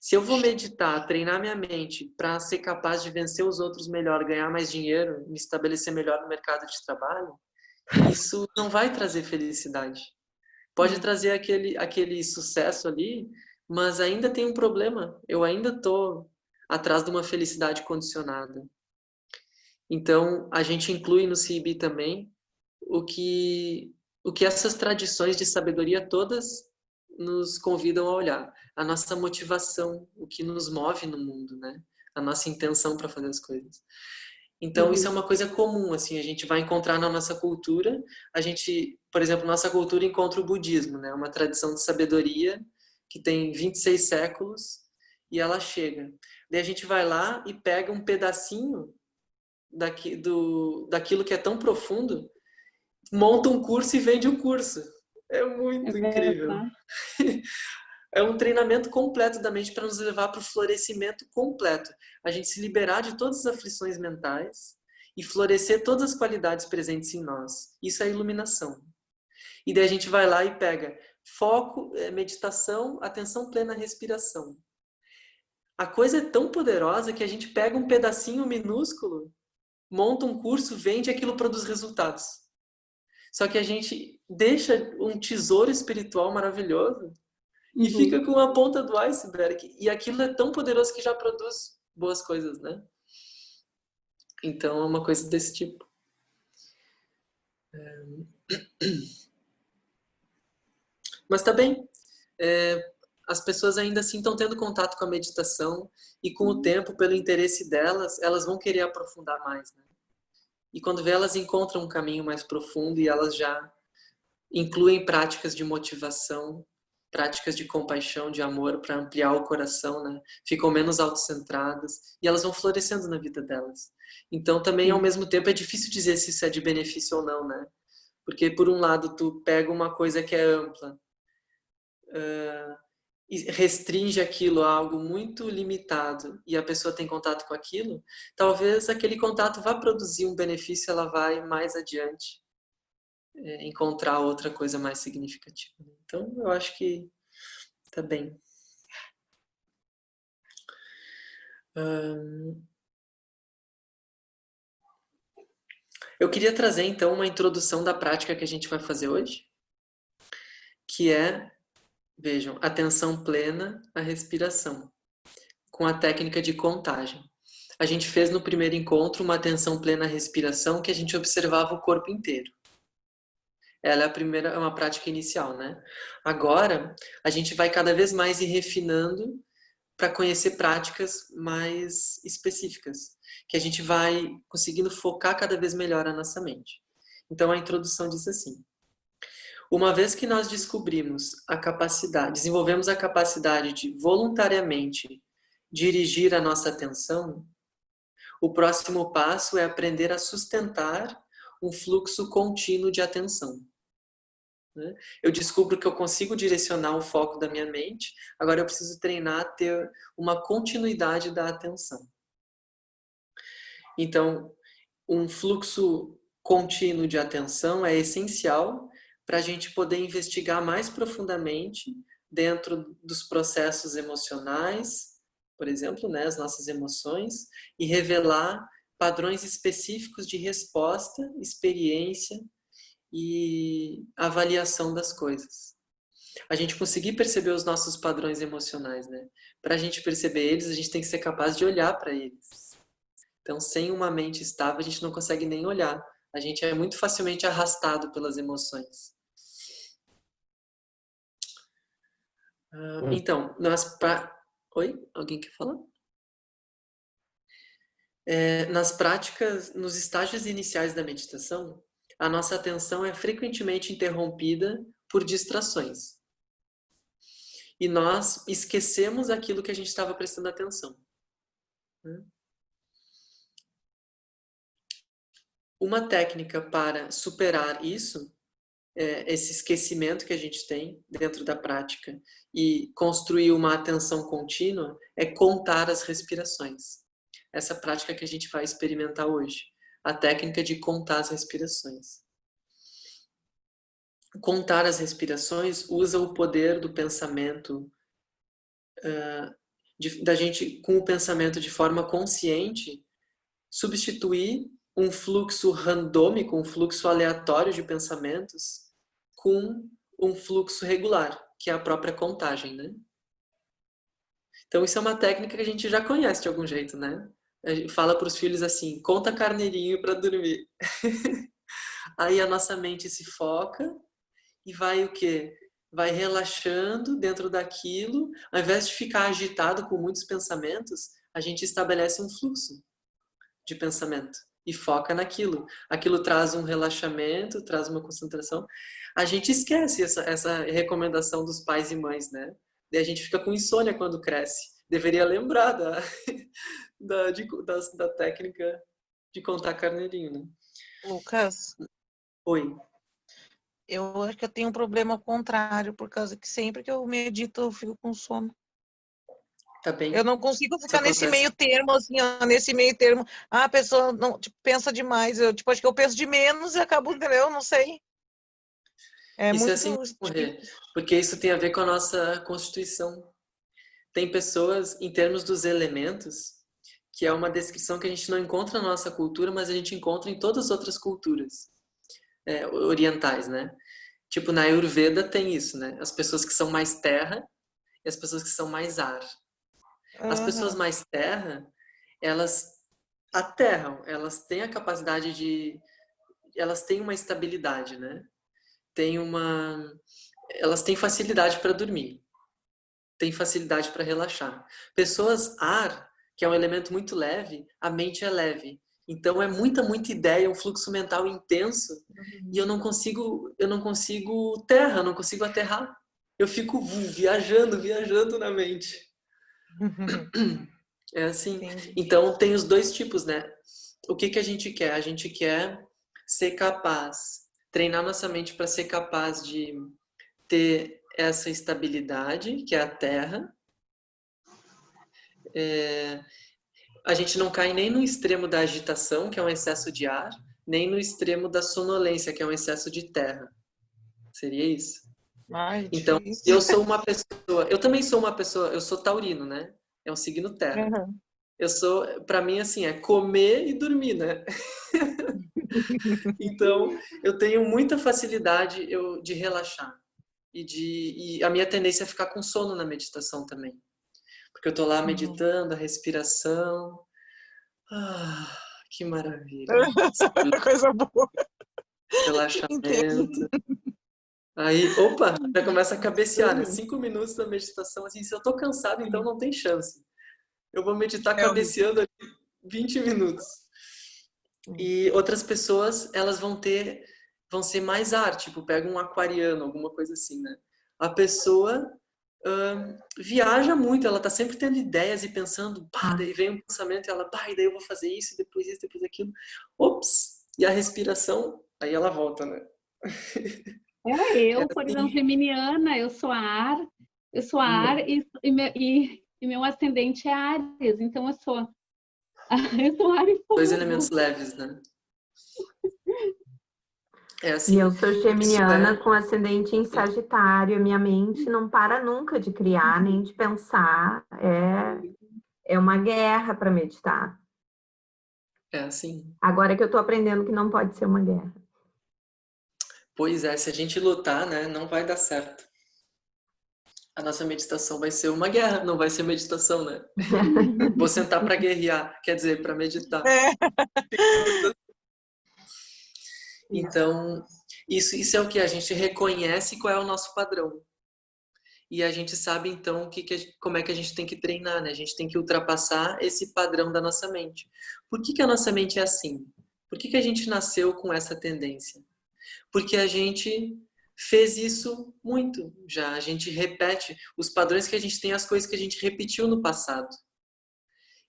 Se eu vou meditar, treinar minha mente para ser capaz de vencer os outros melhor, ganhar mais dinheiro, me estabelecer melhor no mercado de trabalho, isso não vai trazer felicidade. Pode trazer aquele sucesso ali, mas ainda tem um problema. Eu ainda estou atrás de uma felicidade condicionada. Então, a gente inclui no CIB também o que essas tradições de sabedoria todas nos convidam a olhar. A nossa motivação, o que nos move no mundo, né? A nossa intenção para fazer as coisas. Então, isso é uma coisa comum, assim, a gente vai encontrar na nossa cultura. A gente, por exemplo, nossa cultura encontra o budismo, né? Uma tradição de sabedoria que tem 26 séculos e ela chega. Daí a gente vai lá e pega um pedacinho daquilo que é tão profundo, monta um curso e vende o curso. É muito incrível. É um treinamento completo da mente para nos levar para o florescimento completo. A gente se liberar de todas as aflições mentais e florescer todas as qualidades presentes em nós. Isso é iluminação. E daí a gente vai lá e pega foco, meditação, atenção plena à respiração. A coisa é tão poderosa que a gente pega um pedacinho minúsculo, monta um curso, vende e aquilo produz resultados. Só que a gente deixa um tesouro espiritual maravilhoso e fica com a ponta do iceberg. E aquilo é tão poderoso que já produz boas coisas, né? Então é uma coisa desse tipo. Mas tá bem. As pessoas ainda assim estão tendo contato com a meditação e com o tempo, pelo interesse delas, elas vão querer aprofundar mais, né? E quando vê, elas encontram um caminho mais profundo e elas já incluem práticas de motivação, práticas de compaixão, de amor para ampliar o coração, né? Ficam menos autocentradas e elas vão florescendo na vida delas. Então também ao mesmo tempo é difícil dizer se isso é de benefício ou não, né? Porque por um lado tu pega uma coisa que é ampla e restringe aquilo a algo muito limitado e a pessoa tem contato com aquilo, talvez aquele contato vá produzir um benefício, ela vai mais adiante encontrar outra coisa mais significativa. Então, eu acho que tá bem. Eu queria trazer, então, uma introdução da prática que a gente vai fazer hoje, que é, vejam, atenção plena à respiração, com a técnica de contagem. A gente fez no primeiro encontro uma atenção plena à respiração que a gente observava o corpo inteiro. Ela é uma prática inicial, né? Agora, a gente vai cada vez mais ir refinando para conhecer práticas mais específicas, que a gente vai conseguindo focar cada vez melhor a nossa mente. Então, a introdução diz assim: uma vez que nós desenvolvemos a capacidade de voluntariamente dirigir a nossa atenção, o próximo passo é aprender a sustentar um fluxo contínuo de atenção. Eu descubro que eu consigo direcionar o foco da minha mente, agora eu preciso treinar a ter uma continuidade da atenção. Então, um fluxo contínuo de atenção é essencial para a gente poder investigar mais profundamente dentro dos processos emocionais, por exemplo, né, as nossas emoções, e revelar padrões específicos de resposta, experiência e avaliação das coisas. A gente conseguir perceber os nossos padrões emocionais, né? Para a gente perceber eles, a gente tem que ser capaz de olhar para eles. Então, sem uma mente estável, a gente não consegue nem olhar. A gente é muito facilmente arrastado pelas emoções. Então, Oi? Alguém quer falar? Nas práticas, nos estágios iniciais da meditação, a nossa atenção é frequentemente interrompida por distrações. E nós esquecemos aquilo que a gente estava prestando atenção. Uma técnica para superar isso, esse esquecimento que a gente tem dentro da prática e construir uma atenção contínua, é contar as respirações. Essa prática que a gente vai experimentar hoje. A técnica de contar as respirações. Contar as respirações usa o poder do pensamento da gente, com o pensamento de forma consciente, substituir um fluxo randômico, um fluxo aleatório de pensamentos, com um fluxo regular, que é a própria contagem, né? Então, isso é uma técnica que a gente já conhece de algum jeito, né? A gente fala para os filhos assim, conta carneirinho para dormir. Aí a nossa mente se foca e vai o quê? Vai relaxando dentro daquilo. Ao invés de ficar agitado com muitos pensamentos, a gente estabelece um fluxo de pensamento e foca naquilo. Aquilo traz um relaxamento, traz uma concentração. A gente esquece essa recomendação dos pais e mães, né? Daí a gente fica com insônia quando cresce. Deveria lembrar da técnica de contar carneirinho, né? Lucas, Oi. eu acho que eu tenho um problema contrário, por causa que sempre que eu medito eu fico com sono. Tá bem. Eu não consigo ficar nesse acontece. meio termo, assim, ó, nesse meio termo. Ah, a pessoa não, tipo, pensa demais. Eu, tipo, acho que eu penso de menos e acabo, entendeu? Não sei. É Isso é muito assim de morrer, difícil. porque isso tem a ver com a nossa constituição. Tem pessoas, em termos dos elementos, que é uma descrição que a gente não encontra na nossa cultura, mas a gente encontra em todas as outras culturas orientais, né? Tipo, na Ayurveda tem isso, né? As pessoas que são mais terra e as pessoas que são mais ar. As pessoas Aham. mais terra, elas aterram, elas têm a capacidade de... Elas têm uma estabilidade, né? Elas têm facilidade para dormir, têm facilidade para relaxar. Pessoas ar, que é um elemento muito leve, a mente é leve. Então é muita ideia, um fluxo mental intenso, e eu não consigo terra, eu não consigo aterrar. Eu fico viajando na mente. É assim. Entendi. Então tem os dois tipos, né? O que a gente quer? A gente quer ser capaz, treinar nossa mente para ser capaz de ter essa estabilidade, que é a terra. A gente não cai nem no extremo da agitação, que é um excesso de ar, nem no extremo da sonolência, que é um excesso de terra. Seria isso. Ai, Então, difícil. eu também sou uma pessoa, eu sou taurino, né? É um signo terra. Aham. Para mim, assim, é comer e dormir, né? Então, eu tenho muita facilidade de relaxar. E a minha tendência é ficar com sono na meditação também. Porque eu tô lá Uhum. meditando, a respiração. Ah, que maravilha. Coisa boa. Entendo. Relaxamento. Aí, opa, já começa a cabecear, né? Uhum. 5 minutos da meditação, assim, se eu tô cansado, então não tem chance. Eu vou meditar É horrível. cabeceando ali 20 minutos. E outras pessoas, elas vão ser mais arte, tipo, pega um aquariano, alguma coisa assim, né? A pessoa viaja muito, ela tá sempre tendo ideias e pensando, pá, daí vem um pensamento e ela, pá, e daí eu vou fazer isso, depois aquilo. Ops! E a respiração, aí ela volta, né? É Eu, por exemplo, assim, geminiana, eu sou ar e meu ascendente é Áries, então eu sou ar e dois elementos fogo. leves, né? É E eu assim, sou isso geminiana com ascendente em Sagitário. Minha mente não para nunca de criar, nem de pensar. É uma guerra para meditar. é assim. Agora que eu estou aprendendo que não pode ser uma guerra. Pois é, se a gente lutar, né, não vai dar certo. A nossa meditação vai ser uma guerra, não vai ser meditação, né? Vou sentar para guerrear, quer dizer, para meditar. É. Então, isso é o que a gente reconhece qual é o nosso padrão. E a gente sabe, então, como é que a gente tem que treinar, né? A gente tem que ultrapassar esse padrão da nossa mente. Por que a nossa mente é assim? Por que a gente nasceu com essa tendência? Porque a gente fez isso muito já. A gente repete os padrões que a gente tem, as coisas que a gente repetiu no passado.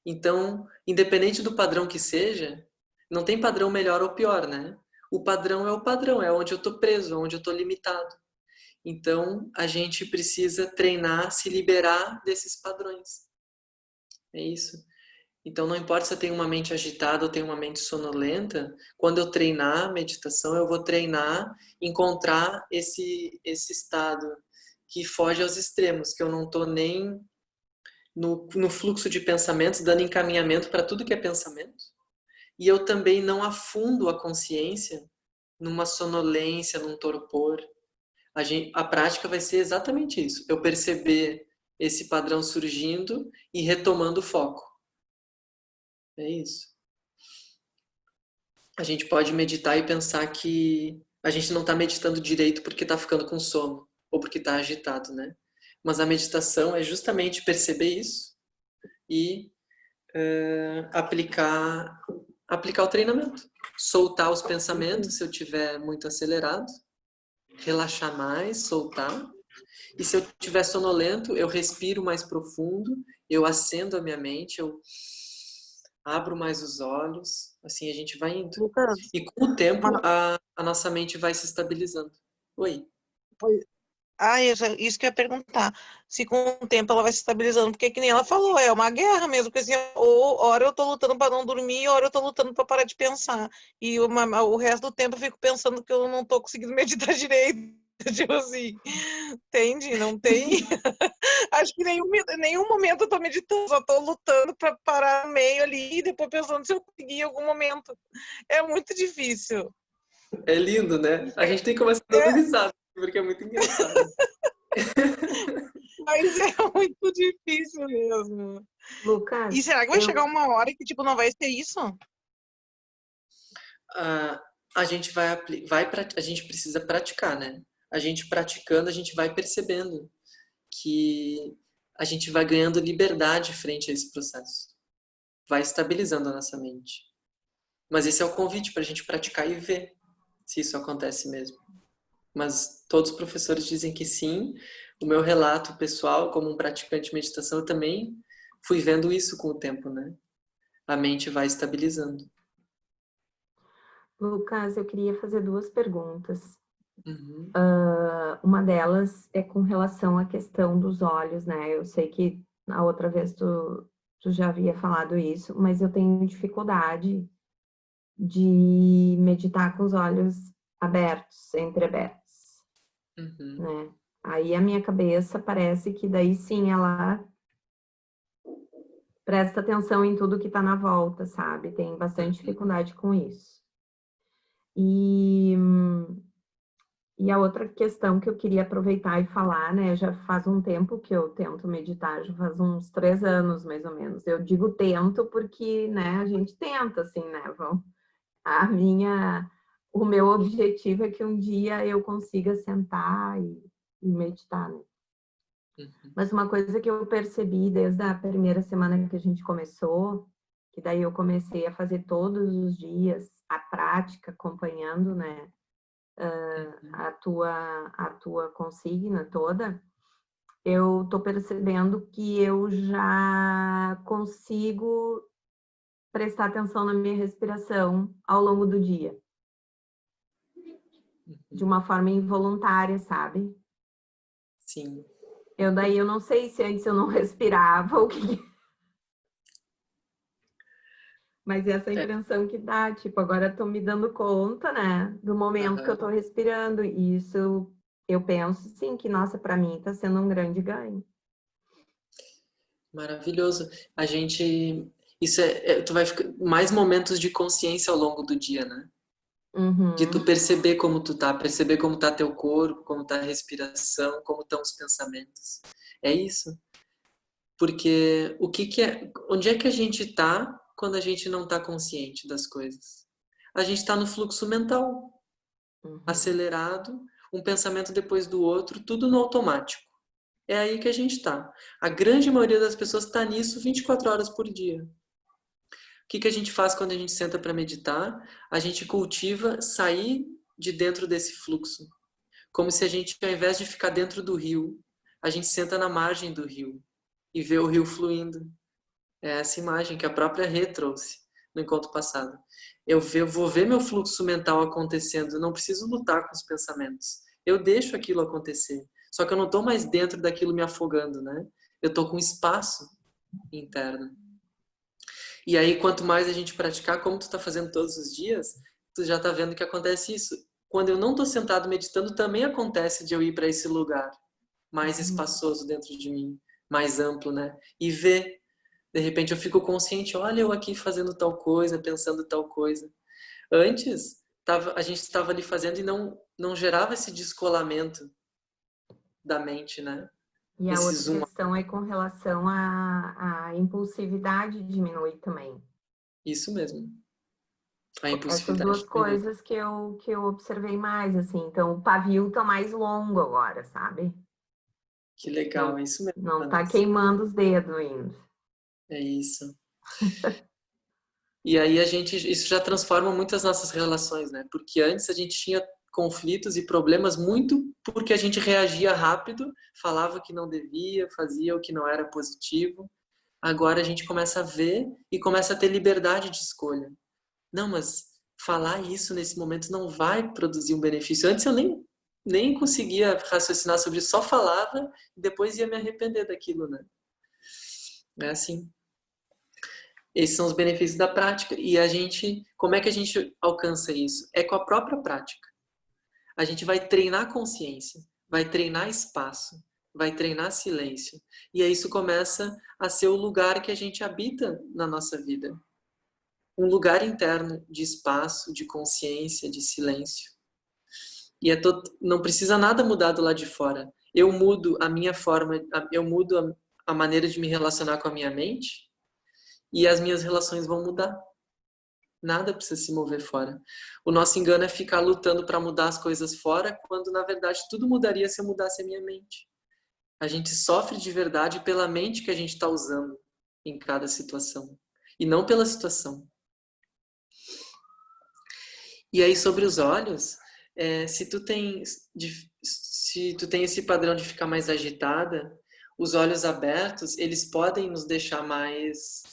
Então, independente do padrão que seja, não tem padrão melhor ou pior, né? O padrão, é onde eu estou preso, é onde eu estou limitado. Então, a gente precisa treinar, se liberar desses padrões. É isso. Então, não importa se eu tenho uma mente agitada ou tenho uma mente sonolenta, quando eu treinar meditação, eu vou treinar, encontrar esse estado que foge aos extremos, que eu não estou nem no fluxo de pensamentos, dando encaminhamento para tudo que é pensamento. E eu também não afundo a consciência numa sonolência, num torpor. A prática vai ser exatamente isso. Eu perceber esse padrão surgindo e retomando o foco. É isso. A gente pode meditar e pensar que a gente não está meditando direito porque está ficando com sono ou porque está agitado, né? Mas a meditação é justamente perceber isso e aplicar o treinamento. Soltar os pensamentos se eu estiver muito acelerado, relaxar mais, soltar. E se eu estiver sonolento, eu respiro mais profundo, eu acendo a minha mente, eu abro mais os olhos, assim a gente vai indo. Lucas, E com o tempo, a nossa mente vai se estabilizando. Oi. isso que eu ia perguntar. Se com o tempo ela vai se estabilizando, porque que nem ela falou, é uma guerra mesmo, porque assim, hora eu tô lutando para não dormir, hora eu tô lutando para parar de pensar. E o resto do tempo eu fico pensando que eu não tô conseguindo meditar direito. Tipo assim, entende? Não tem. Acho que nenhum momento eu tô meditando, só tô lutando para parar no meio ali e depois pensando se eu conseguir em algum momento. É muito difícil. É lindo, né? A gente tem que começar dando risada, porque é muito engraçado. Mas é muito difícil mesmo. Lucas, E será que vai chegar uma hora que, tipo, não vai ser isso? A gente a gente precisa praticar, né? A gente praticando, a gente vai percebendo que a gente vai ganhando liberdade frente a esse processo. Vai estabilizando a nossa mente. Mas esse é o convite para a gente praticar e ver se isso acontece mesmo. Mas todos os professores dizem que sim. O meu relato pessoal, como um praticante de meditação, eu também fui vendo isso com o tempo, né? A mente vai estabilizando. Lucas, eu queria fazer 2 perguntas. Uhum. Uma delas é com relação à questão dos olhos, né? Eu sei que a outra vez tu já havia falado isso, mas eu tenho dificuldade de meditar com os olhos abertos, entreabertos, Uhum. né? Aí a minha cabeça parece que daí sim ela presta atenção em tudo que está na volta, sabe? Tem bastante dificuldade com isso. E a outra questão que eu queria aproveitar e falar, né? Já faz um tempo que eu tento meditar, já faz uns 3 anos, mais ou menos. Eu digo tento porque, né, a gente tenta, assim, né? O meu objetivo é que um dia eu consiga sentar e meditar, né? Mas uma coisa que eu percebi desde a primeira semana que a gente começou, que daí eu comecei a fazer todos os dias a prática, acompanhando, né? A tua consigna toda, eu tô percebendo que eu já consigo prestar atenção na minha respiração ao longo do dia. De uma forma involuntária, sabe? Sim. Daí eu não sei se antes eu não respirava ou o que. Mas essa impressão que dá, tipo, agora eu tô me dando conta, né, do momento que eu tô respirando, e isso eu penso, sim, que, nossa, para mim tá sendo um grande ganho. Maravilhoso. Tu vai ficar mais momentos de consciência ao longo do dia, né? Uhum. De tu perceber como tu tá, perceber como tá teu corpo, como tá a respiração, como estão os pensamentos. É isso. Porque onde é que a gente tá quando a gente não tá consciente das coisas? A gente tá no fluxo mental, acelerado, um pensamento depois do outro, tudo no automático. É aí que a gente tá. A grande maioria das pessoas tá nisso 24 horas por dia. O que a gente faz quando a gente senta para meditar? A gente cultiva sair de dentro desse fluxo. Como se a gente, ao invés de ficar dentro do rio, a gente senta na margem do rio e vê o rio fluindo. É essa imagem que a própria Rê trouxe no encontro passado. Eu vou ver meu fluxo mental acontecendo, eu não preciso lutar com os pensamentos. Eu deixo aquilo acontecer. Só que eu não estou mais dentro daquilo me afogando, né? Eu estou com espaço interno. E aí, quanto mais a gente praticar, como tu está fazendo todos os dias, tu já está vendo que acontece isso. Quando eu não estou sentado meditando, também acontece de eu ir para esse lugar mais espaçoso dentro de mim, mais amplo, né? E ver, de repente eu fico consciente, olha eu aqui fazendo tal coisa, pensando tal coisa. Antes, a gente estava ali fazendo e não gerava esse descolamento da mente, né? E a Esse outra zoom. questão é com relação à impulsividade diminui também. Isso mesmo. A Essas impulsividade duas diminui. coisas que eu observei mais, assim. Então, o pavio tá mais longo agora, sabe? Que legal, Não, é isso mesmo, não tá Vanessa. queimando os dedos ainda. É isso. E aí isso já transforma muitas nossas relações, né? Porque antes a gente tinha conflitos e problemas muito porque a gente reagia rápido, falava o que não devia, fazia o que não era positivo. Agora a gente começa a ver e começa a ter liberdade de escolha. Não, mas falar isso nesse momento não vai produzir um benefício. Antes eu nem conseguia raciocinar sobre isso, só falava e depois ia me arrepender daquilo, né? É assim. Esses são os benefícios da prática. E como é que a gente alcança isso? É com a própria prática. A gente vai treinar consciência, vai treinar espaço, vai treinar silêncio. E aí isso começa a ser o lugar que a gente habita na nossa vida. Um lugar interno de espaço, de consciência, de silêncio. E não precisa nada mudar do lado de fora. Eu mudo a minha forma, eu mudo a maneira de me relacionar com a minha mente e as minhas relações vão mudar. Nada precisa se mover fora. O nosso engano é ficar lutando para mudar as coisas fora, quando na verdade tudo mudaria se eu mudasse a minha mente. A gente sofre de verdade pela mente que a gente está usando em cada situação e não pela situação. E aí sobre os olhos, se tu tem esse padrão de ficar mais agitada, os olhos abertos eles podem nos deixar mais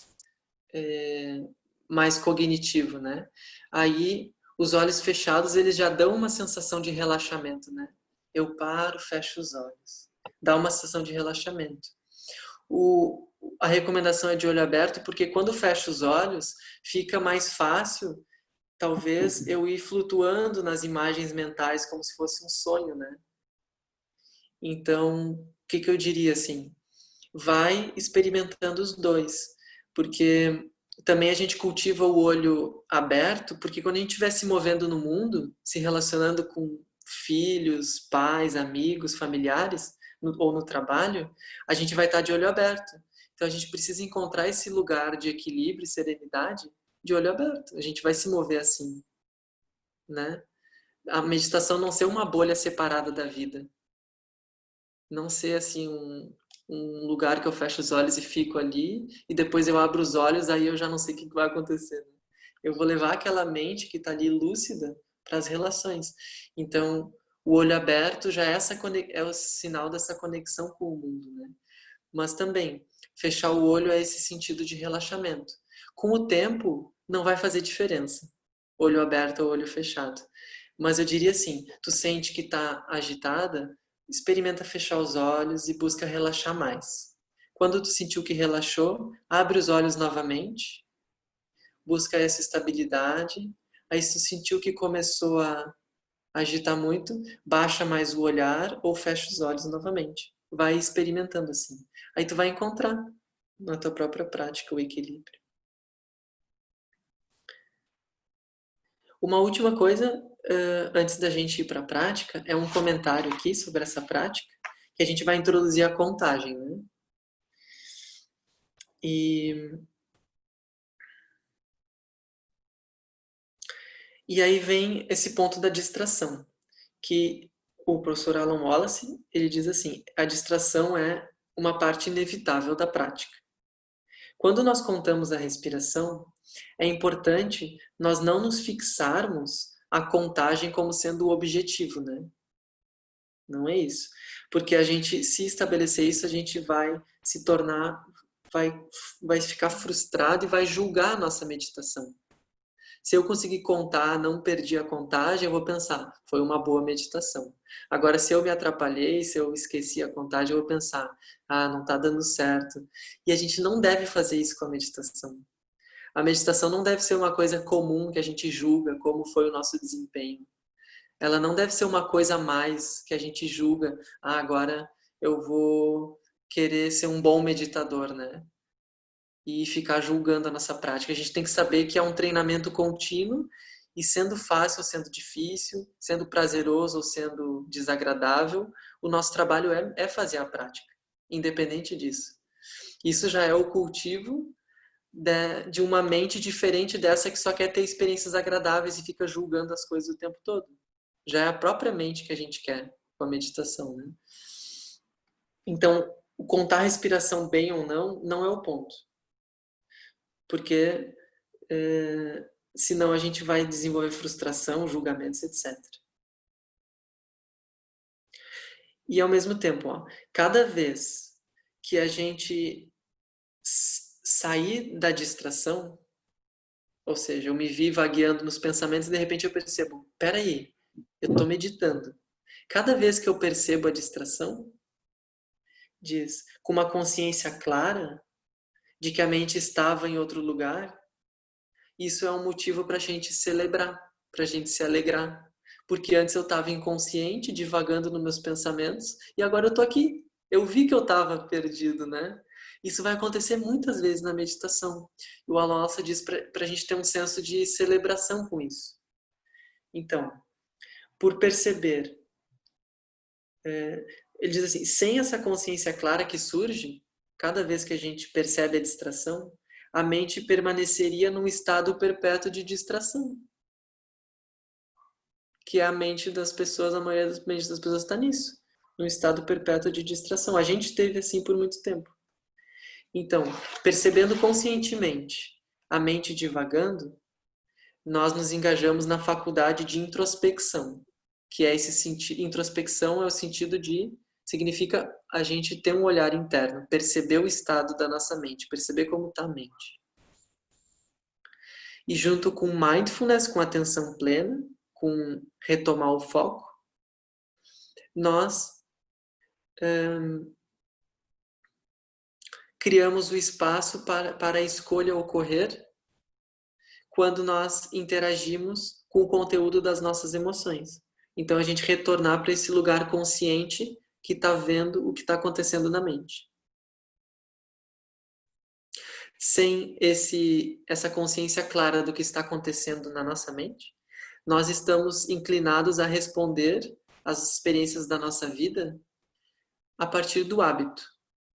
cognitivo, né? Aí os olhos fechados eles já dão uma sensação de relaxamento, né? Eu paro, fecho os olhos, dá uma sensação de relaxamento. A recomendação é de olho aberto porque quando fecho os olhos fica mais fácil, talvez eu ir flutuando nas imagens mentais como se fosse um sonho, né? Então, o que eu diria assim? Vai experimentando os dois, porque também a gente cultiva o olho aberto, porque quando a gente estiver se movendo no mundo, se relacionando com filhos, pais, amigos, familiares, ou no trabalho, a gente vai estar de olho aberto. Então a gente precisa encontrar esse lugar de equilíbrio e serenidade de olho aberto. A gente vai se mover assim, né? A meditação não ser uma bolha separada da vida. Não ser assim um lugar que eu fecho os olhos e fico ali, e depois eu abro os olhos, aí eu já não sei o que vai acontecer. Eu vou levar aquela mente que está ali lúcida para as relações. Então, o olho aberto já é o sinal dessa conexão com o mundo, né? Mas também, fechar o olho é esse sentido de relaxamento. Com o tempo, não vai fazer diferença. Olho aberto ou olho fechado. Mas eu diria assim, tu sente que está agitada, experimenta fechar os olhos e busca relaxar mais. Quando tu sentiu que relaxou, abre os olhos novamente, busca essa estabilidade. Aí se tu sentiu que começou a agitar muito, baixa mais o olhar ou fecha os olhos novamente. Vai experimentando assim. Aí tu vai encontrar na tua própria prática o equilíbrio. Uma última coisa, antes da gente ir para a prática, é um comentário aqui sobre essa prática, que a gente vai introduzir a contagem, né? E aí vem esse ponto da distração, que o professor Alan Wallace, ele diz assim, a distração é uma parte inevitável da prática. Quando nós contamos a respiração, é importante nós não nos fixarmos a contagem como sendo o objetivo, né? Não é isso. Porque a gente, se estabelecer isso, a gente vai se tornar, vai ficar frustrado e vai julgar a nossa meditação. Se eu conseguir contar, não perdi a contagem, eu vou pensar, foi uma boa meditação. Agora, se eu me atrapalhei, se eu esqueci a contagem, eu vou pensar, não está dando certo. E a gente não deve fazer isso com a meditação. A meditação não deve ser uma coisa comum que a gente julga como foi o nosso desempenho. Ela não deve ser uma coisa a mais que a gente julga, agora eu vou querer ser um bom meditador, né? E ficar julgando a nossa prática. A gente tem que saber que é um treinamento contínuo e sendo fácil ou sendo difícil, sendo prazeroso ou sendo desagradável, o nosso trabalho é fazer a prática, independente disso. Isso já é o cultivo de uma mente diferente dessa que só quer ter experiências agradáveis e fica julgando as coisas o tempo todo. Já é a própria mente que a gente quer com a meditação, né? Então, contar a respiração bem ou não é o ponto. Porque senão a gente vai desenvolver frustração, julgamentos, etc. E ao mesmo tempo, cada vez que a gente sair da distração, ou seja, eu me vi vagueando nos pensamentos e de repente eu percebo, peraí, eu estou meditando. Cada vez que eu percebo a distração, diz, com uma consciência clara de que a mente estava em outro lugar, isso é um motivo para a gente celebrar, para a gente se alegrar. Porque antes eu estava inconsciente, divagando nos meus pensamentos, e agora eu estou aqui. Eu vi que eu estava perdido, né? Isso vai acontecer muitas vezes na meditação. E o Alan Alsa diz para a gente ter um senso de celebração com isso. Então, por perceber, ele diz assim, sem essa consciência clara que surge, cada vez que a gente percebe a distração, a mente permaneceria num estado perpétuo de distração. Que é a mente das pessoas, a maioria das mentes das pessoas está nisso, num estado perpétuo de distração. A gente teve assim por muito tempo. Então, percebendo conscientemente a mente divagando, nós nos engajamos na faculdade de introspecção, que é esse sentido. Introspecção é o sentido de significa a gente ter um olhar interno, perceber o estado da nossa mente, perceber como está a mente. E junto com mindfulness, com atenção plena, com retomar o foco, nós criamos o espaço para a escolha ocorrer quando nós interagimos com o conteúdo das nossas emoções. Então, a gente retornar para esse lugar consciente que está vendo o que está acontecendo na mente. Sem essa consciência clara do que está acontecendo na nossa mente, nós estamos inclinados a responder às experiências da nossa vida a partir do hábito,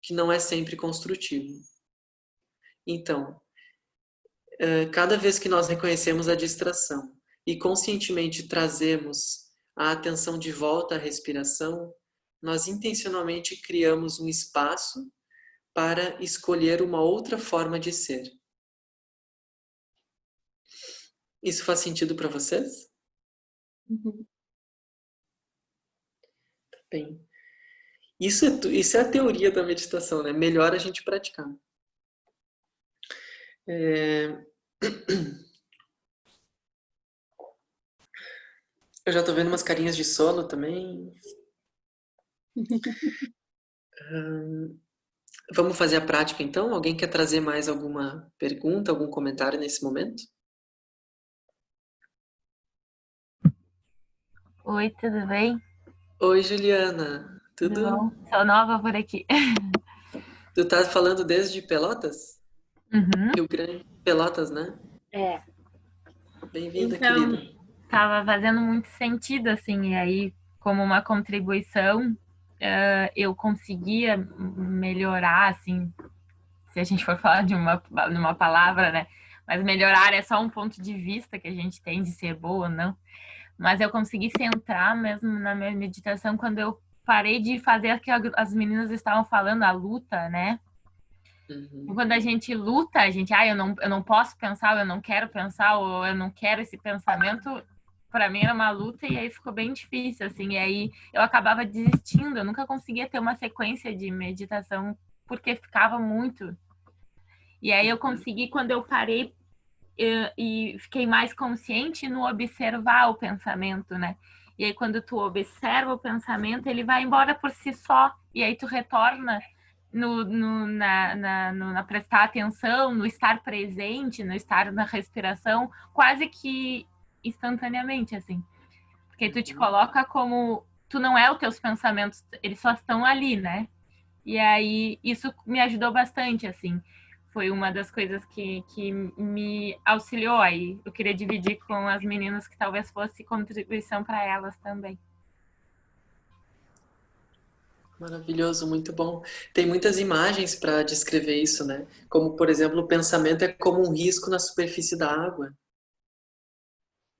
que não é sempre construtivo. Então, cada vez que nós reconhecemos a distração e conscientemente trazemos a atenção de volta à respiração, nós intencionalmente criamos um espaço para escolher uma outra forma de ser. Isso faz sentido para vocês? Uhum. Bem, isso é a teoria da meditação, né? Melhor a gente praticar. Eu já tô vendo umas carinhas de sono também. Vamos fazer a prática então? Alguém quer trazer mais alguma pergunta, algum comentário nesse momento? Oi, tudo bem? Oi, Juliana. Tudo bom? Sou nova por aqui. Tu tá falando desde Pelotas? Uhum. Rio Grande, Pelotas, né? É. Bem-vinda, Então, querida. tava fazendo muito sentido, assim, e aí, como uma contribuição, eu conseguia melhorar, assim, se a gente for falar de uma palavra, né? Mas melhorar é só um ponto de vista que a gente tem de ser boa ou não. Mas eu consegui centrar mesmo na minha meditação quando eu parei de fazer o que as meninas estavam falando, a luta, né? Uhum. Quando a gente luta, a gente, eu não posso pensar, eu não quero pensar, ou eu não quero esse pensamento, para mim era uma luta e aí ficou bem difícil, assim, e aí eu acabava desistindo, eu nunca conseguia ter uma sequência de meditação, porque ficava muito. E aí eu consegui, quando eu parei e fiquei mais consciente no observar o pensamento, né? E aí quando tu observa o pensamento, ele vai embora por si só, e aí tu retorna na prestar atenção, no estar presente, no estar na respiração, quase que instantaneamente, assim. Porque tu te coloca como... Tu não é os teus pensamentos, eles só estão ali, né? E aí, isso me ajudou bastante, assim. Foi uma das coisas que me auxiliou aí. Eu queria dividir com as meninas que talvez fosse contribuição para elas também. Maravilhoso, muito bom. Tem muitas imagens para descrever isso, né? Como, por exemplo, o pensamento é como um risco na superfície da água.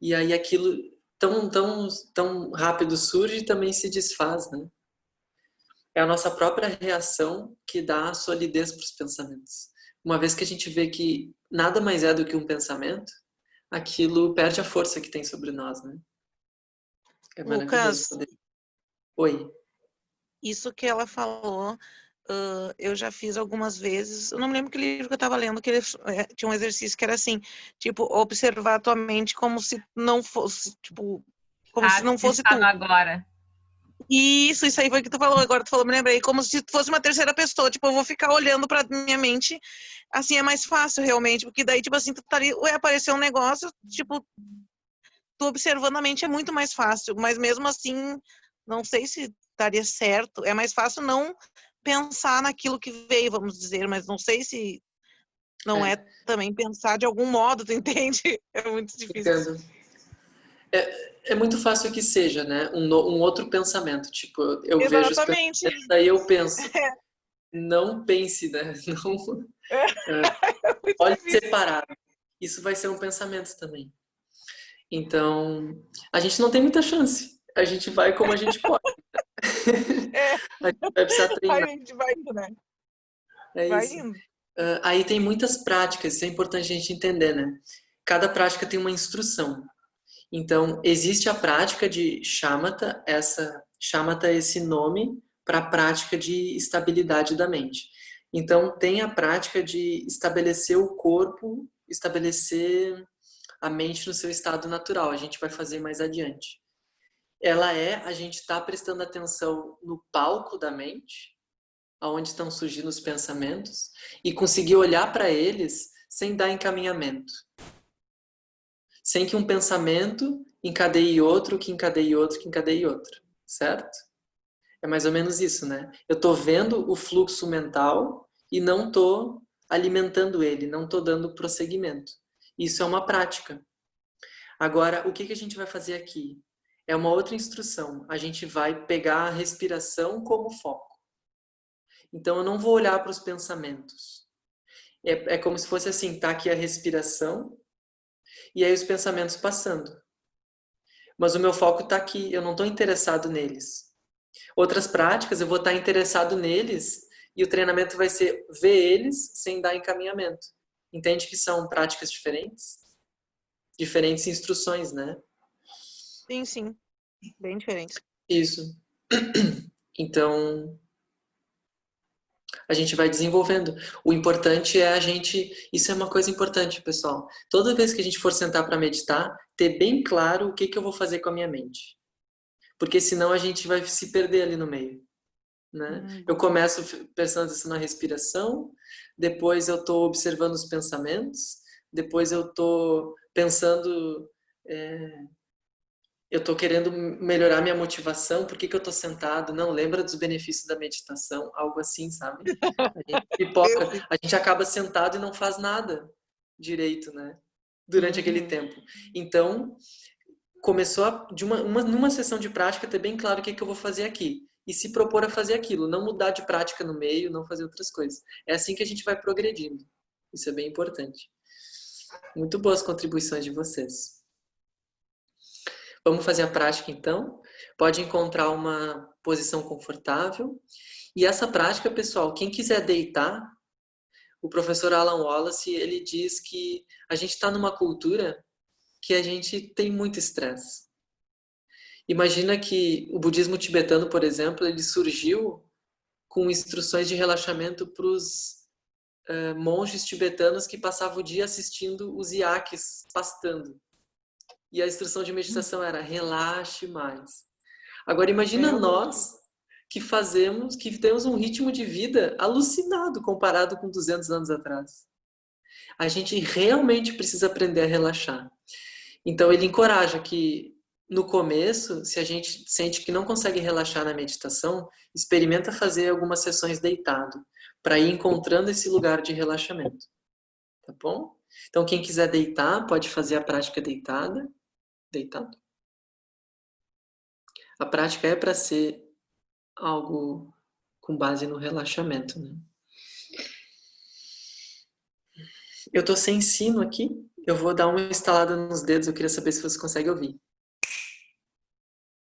E aí aquilo tão rápido surge e também se desfaz, né? É a nossa própria reação que dá solidez para os pensamentos. Uma vez que a gente vê que nada mais é do que um pensamento, aquilo perde a força que tem sobre nós, né? É maravilhoso Lucas, poder. Oi. isso que ela falou, eu já fiz algumas vezes. Eu não me lembro que livro que eu estava lendo, que tinha um exercício que era assim, tipo, observar a tua mente como se não fosse, tipo, como se não Se fosse está no tu. agora. Isso aí foi o que tu falou, agora tu falou, me lembrei, como se fosse uma terceira pessoa, tipo, eu vou ficar olhando pra minha mente, assim é mais fácil realmente, porque daí, tipo assim, tu tá ali, apareceu um negócio, tipo, tu observando a mente é muito mais fácil, mas mesmo assim, não sei se estaria certo, é mais fácil não pensar naquilo que veio, vamos dizer, mas não sei se não é também pensar de algum modo, tu entende? É muito difícil. Entendo. É muito fácil que seja, né? Um outro pensamento. Tipo, eu vejo os Exatamente. pensamentos, aí eu penso. Não pense, né? Não, É muito olhe difícil. separado. Isso vai ser um pensamento também. Então, a gente não tem muita chance. A gente vai como a gente pode. É, A gente vai precisar aí treinar. a gente vai indo, né? É Vai isso. indo. Aí tem muitas práticas, isso é importante a gente entender, né? Cada prática tem uma instrução. Então, existe a prática de shamatha, shamatha é esse nome para a prática de estabilidade da mente. Então, tem a prática de estabelecer o corpo, estabelecer a mente no seu estado natural. A gente vai fazer mais adiante. Ela a gente está prestando atenção no palco da mente, aonde estão surgindo os pensamentos, e conseguir olhar para eles sem dar encaminhamento. Sem que um pensamento encadeie outro, que encadeie outro, que encadeie outro. Certo? É mais ou menos isso, né? Eu estou vendo o fluxo mental e não estou alimentando ele, não estou dando prosseguimento. Isso é uma prática. Agora, o que a gente vai fazer aqui? É uma outra instrução. A gente vai pegar a respiração como foco. Então, eu não vou olhar para os pensamentos. É como se fosse assim, tá aqui a respiração e aí os pensamentos passando. Mas o meu foco está aqui, eu não estou interessado neles. Outras práticas, eu vou estar interessado neles e o treinamento vai ser ver eles sem dar encaminhamento. Entende que são práticas diferentes? Diferentes instruções, né? Sim, sim. Bem diferente. Isso. Então, a gente vai desenvolvendo. O importante é a gente... Isso é uma coisa importante, pessoal. Toda vez que a gente for sentar para meditar, ter bem claro o que eu vou fazer com a minha mente. Porque senão a gente vai se perder ali no meio. Né? Eu começo prestando atenção na respiração, depois eu estou observando os pensamentos, depois eu estou pensando... eu estou querendo melhorar minha motivação, por que eu estou sentado? Não, lembra dos benefícios da meditação? Algo assim, sabe? A gente pipoca, a gente acaba sentado e não faz nada direito, né? Durante aquele tempo. Então, começou numa sessão de prática ter bem claro o que eu vou fazer aqui. E se propor a fazer aquilo, não mudar de prática no meio, não fazer outras coisas. É assim que a gente vai progredindo. Isso é bem importante. Muito boas contribuições de vocês. Vamos fazer a prática então. Pode encontrar uma posição confortável. E essa prática, pessoal, quem quiser deitar, o professor Alan Wallace, ele diz que a gente está numa cultura que a gente tem muito estresse. Imagina que o budismo tibetano, por exemplo, ele surgiu com instruções de relaxamento para os monges tibetanos que passavam o dia assistindo os iaques pastando. E a instrução de meditação era relaxe mais. Agora imagina nós que temos um ritmo de vida alucinado comparado com 200 anos atrás. A gente realmente precisa aprender a relaxar. Então ele encoraja que no começo, se a gente sente que não consegue relaxar na meditação, experimenta fazer algumas sessões deitado, para ir encontrando esse lugar de relaxamento. Tá bom? Então, quem quiser deitar, pode fazer a prática deitada. Deitado. A prática é para ser algo com base no relaxamento, né? Eu tô sem sino aqui. Eu vou dar uma estalada nos dedos. Eu queria saber se você consegue ouvir.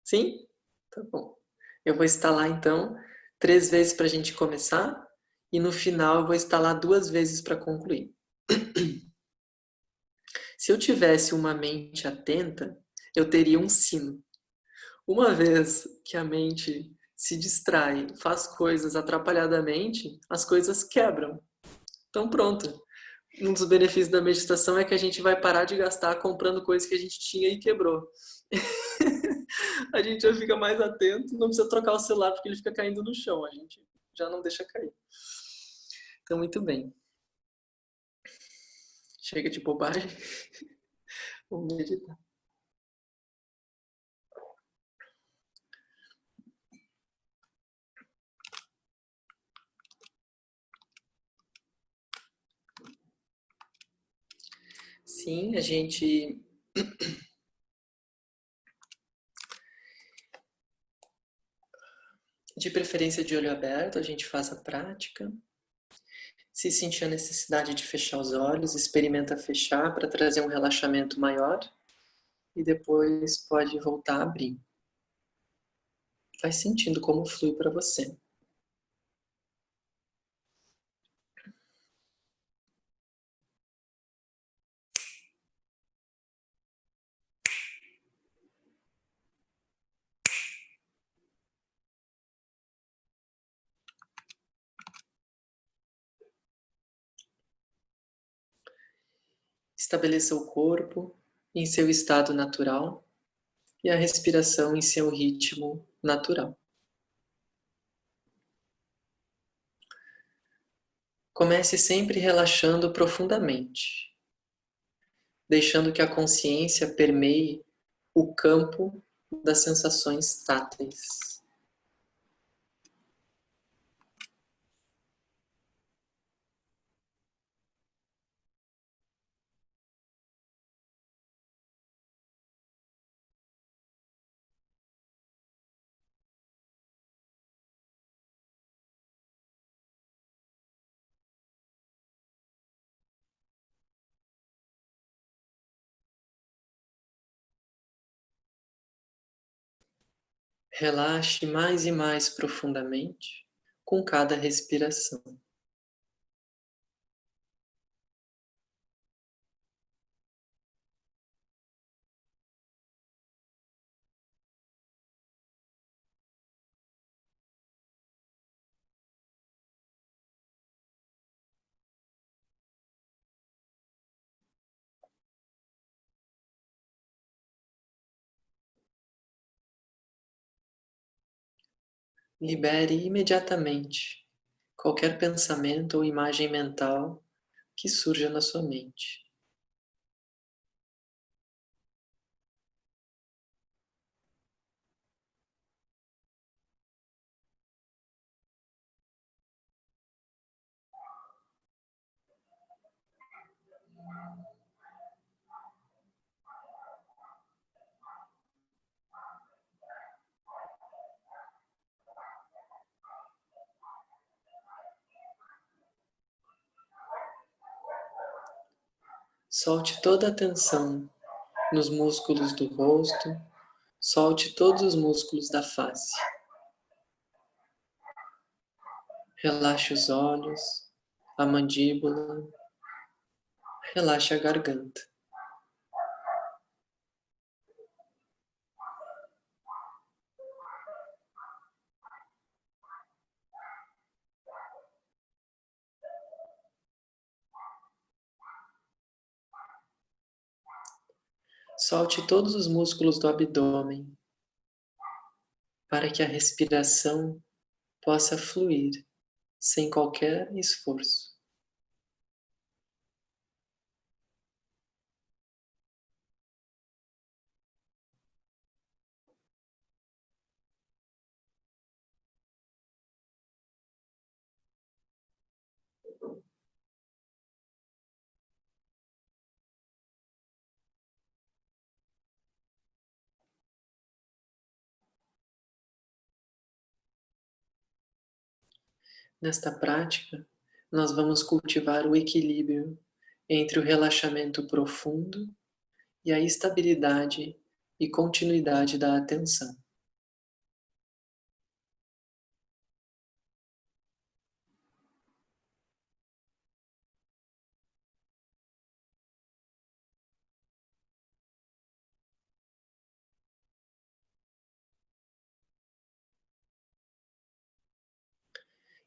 Sim? Tá bom. Eu vou estalar, então, 3 vezes para a gente começar. E no final eu vou estalar 2 vezes para concluir. Se eu tivesse uma mente atenta, eu teria um sino. Uma vez que a mente se distrai, faz coisas atrapalhadamente, as coisas quebram. Então pronto. Um dos benefícios da meditação é que a gente vai parar de gastar comprando coisas que a gente tinha e quebrou. A gente já fica mais atento, não precisa trocar o celular porque ele fica caindo no chão, a gente já não deixa cair. Então, muito bem. Chega de bobagem. Vamos meditar. Sim, a gente de preferência de olho aberto, a gente faz a prática. Se sentir a necessidade de fechar os olhos, experimenta fechar para trazer um relaxamento maior e depois pode voltar a abrir. Vai sentindo como flui para você. Estabeleça o corpo em seu estado natural e a respiração em seu ritmo natural. Comece sempre relaxando profundamente, deixando que a consciência permeie o campo das sensações táteis. Relaxe mais e mais profundamente com cada respiração. Libere imediatamente qualquer pensamento ou imagem mental que surja na sua mente. Solte toda a tensão nos músculos do rosto, solte todos os músculos da face. Relaxe os olhos, a mandíbula, relaxe a garganta. Solte todos os músculos do abdômen, para que a respiração possa fluir sem qualquer esforço. Nesta prática, nós vamos cultivar o equilíbrio entre o relaxamento profundo e a estabilidade e continuidade da atenção.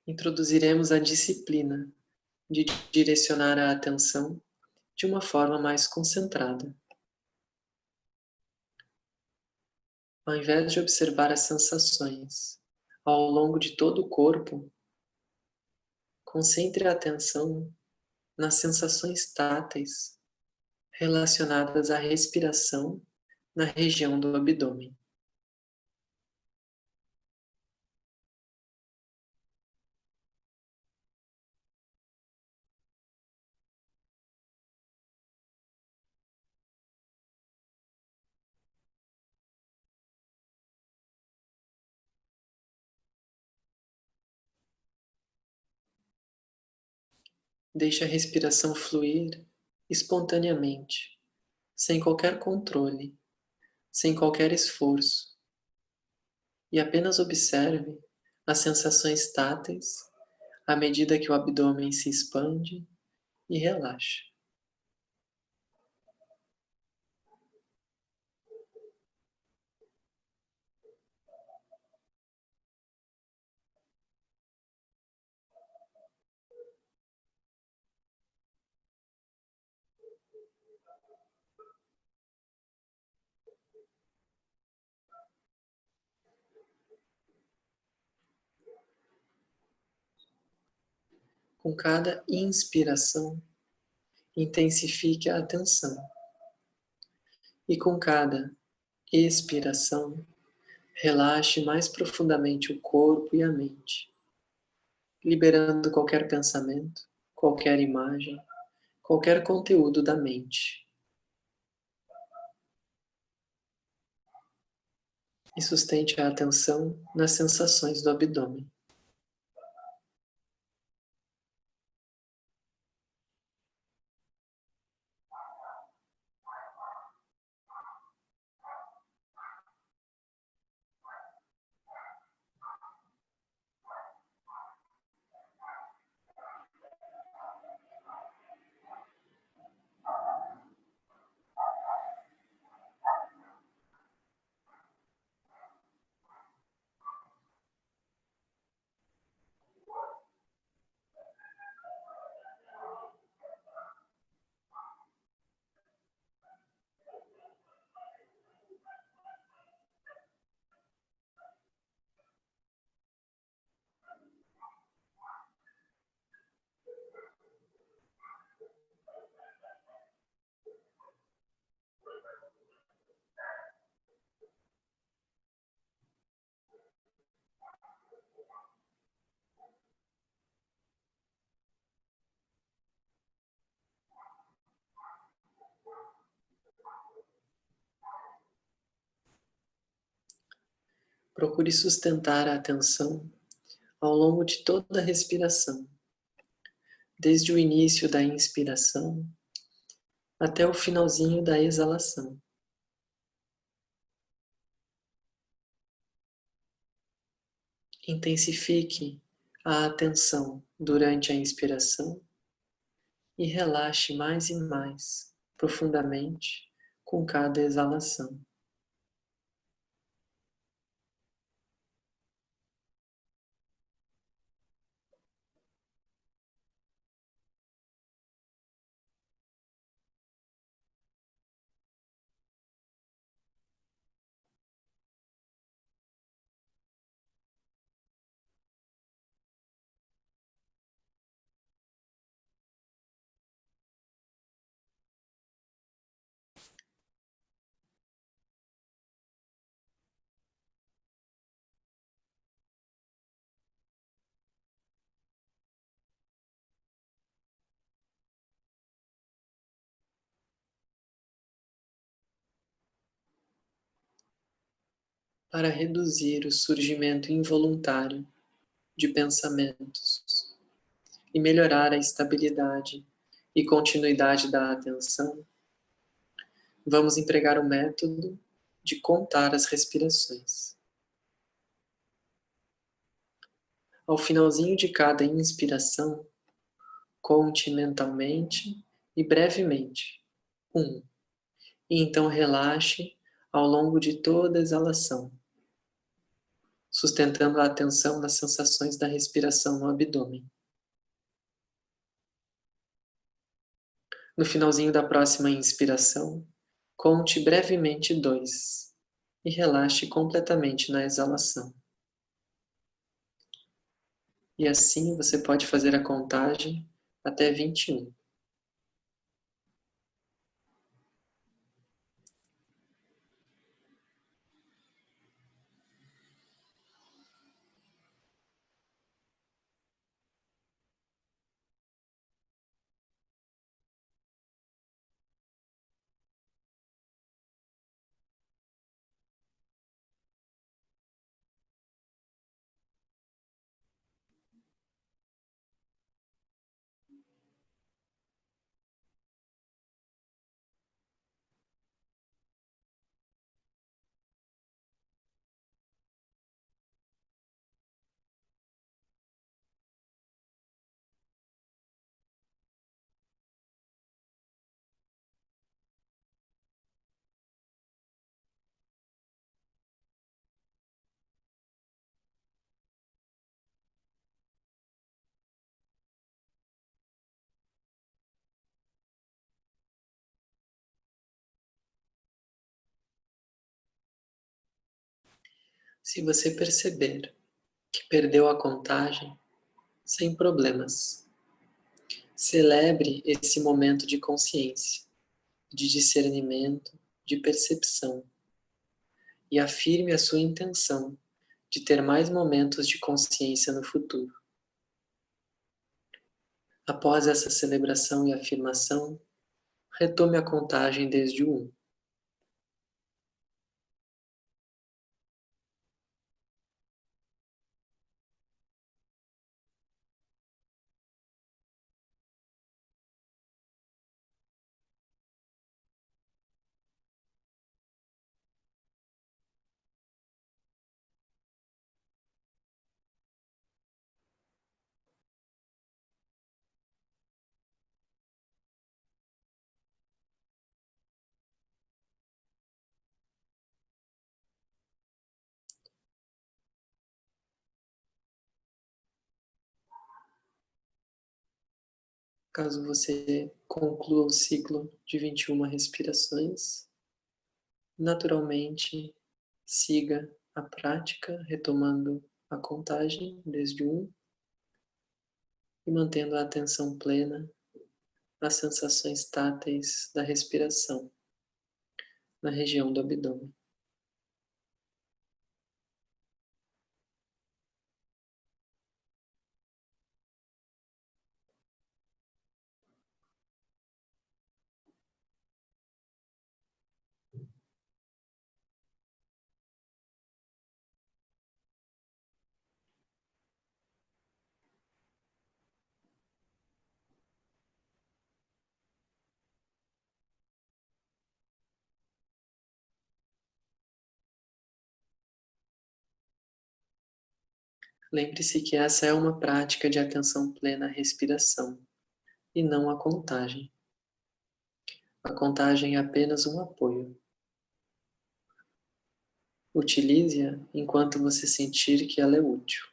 Introduziremos a disciplina de direcionar a atenção de uma forma mais concentrada. Ao invés de observar as sensações ao longo de todo o corpo, concentre a atenção nas sensações táteis relacionadas à respiração na região do abdômen. Deixe a respiração fluir espontaneamente, sem qualquer controle, sem qualquer esforço, e apenas observe as sensações táteis à medida que o abdômen se expande e relaxa. Com cada inspiração, intensifique a atenção. E com cada expiração, relaxe mais profundamente o corpo e a mente, liberando qualquer pensamento, qualquer imagem, qualquer conteúdo da mente. E sustente a atenção nas sensações do abdômen. Procure sustentar a atenção ao longo de toda a respiração, desde o início da inspiração até o finalzinho da exalação. Intensifique a atenção durante a inspiração e relaxe mais e mais profundamente com cada exalação. Para reduzir o surgimento involuntário de pensamentos e melhorar a estabilidade e continuidade da atenção, vamos empregar o método de contar as respirações. Ao finalzinho de cada inspiração, conte mentalmente e brevemente 1, e então relaxe ao longo de toda a exalação, sustentando a atenção nas sensações da respiração no abdômen. No finalzinho da próxima inspiração, conte brevemente 2 e relaxe completamente na exalação. E assim você pode fazer a contagem até 21. Se você perceber que perdeu a contagem, sem problemas. Celebre esse momento de consciência, de discernimento, de percepção e afirme a sua intenção de ter mais momentos de consciência no futuro. Após essa celebração e afirmação, retome a contagem desde o 1. Caso você conclua o ciclo de 21 respirações, naturalmente siga a prática, retomando a contagem desde o 1 e mantendo a atenção plena nas sensações táteis da respiração na região do abdômen. Lembre-se que essa é uma prática de atenção plena à respiração e não a contagem. A contagem é apenas um apoio. Utilize-a enquanto você sentir que ela é útil.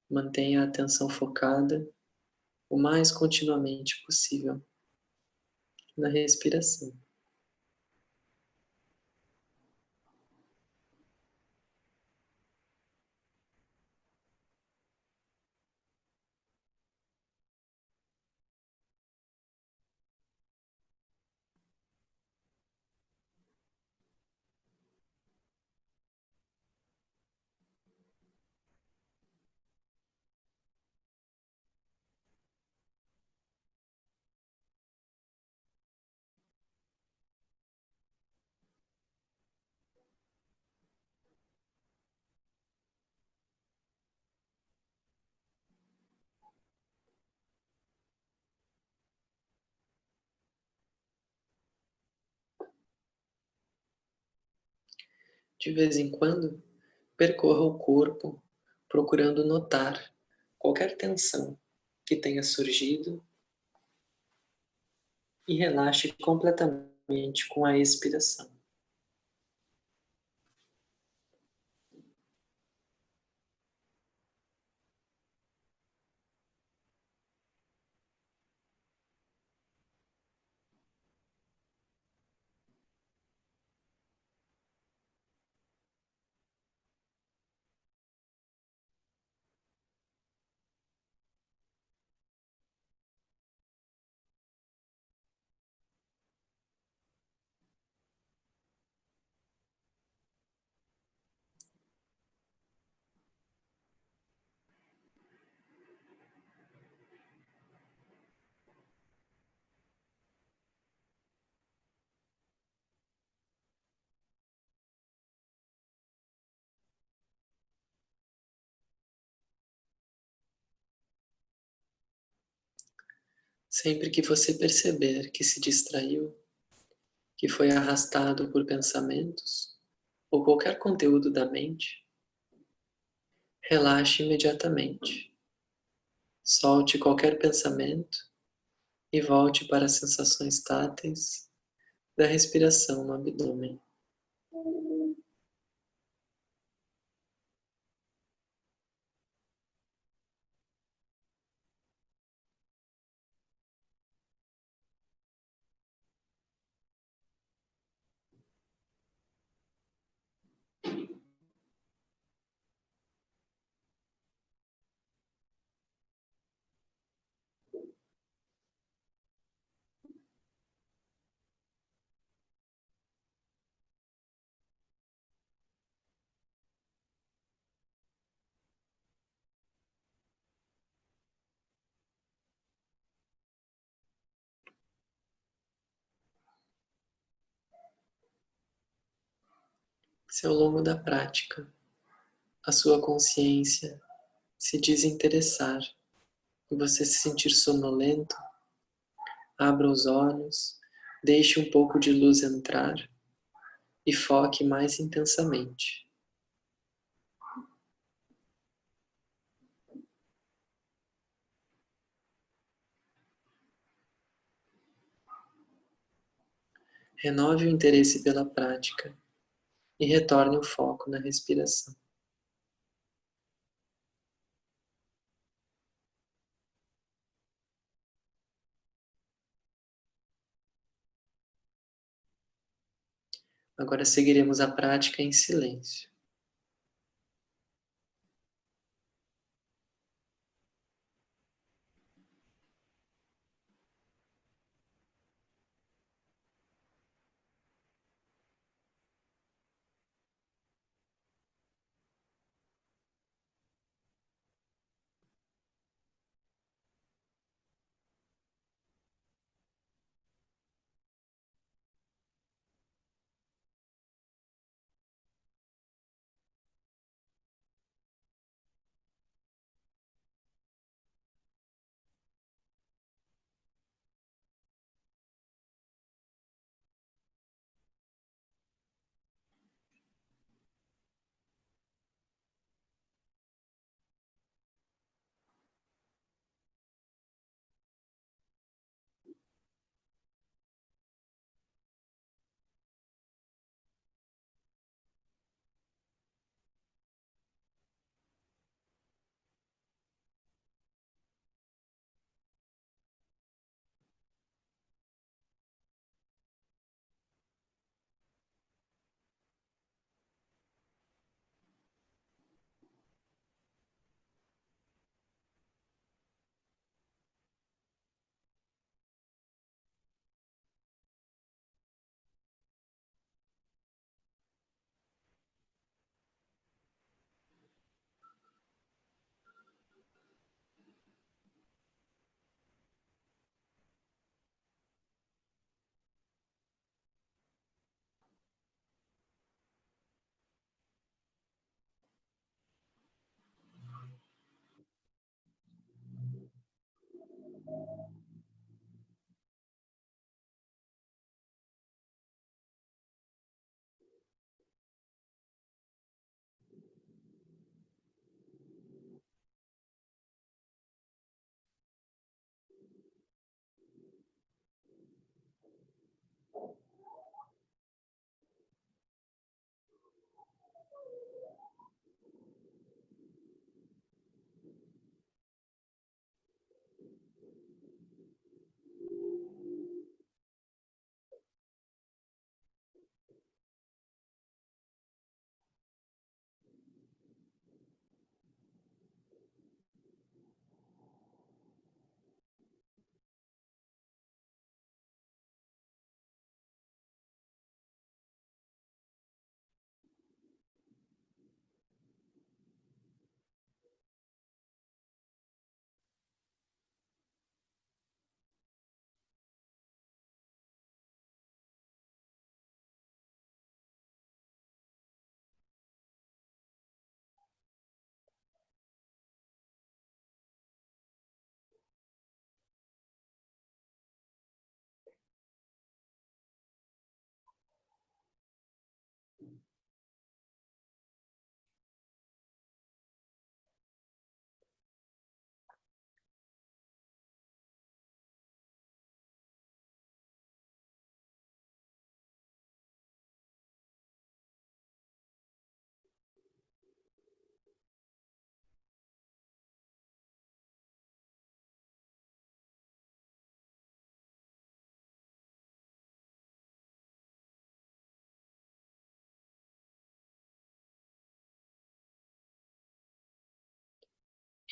Mantenha a atenção focada o mais continuamente possível na respiração. De vez em quando, percorra o corpo, procurando notar qualquer tensão que tenha surgido e relaxe completamente com a expiração. Sempre que você perceber que se distraiu, que foi arrastado por pensamentos ou qualquer conteúdo da mente, relaxe imediatamente. Solte qualquer pensamento e volte para as sensações táteis da respiração no abdômen. Se ao longo da prática a sua consciência se desinteressar e você se sentir sonolento, abra os olhos, deixe um pouco de luz entrar e foque mais intensamente. Renove o interesse pela prática e retorne o foco na respiração. Agora seguiremos a prática em silêncio.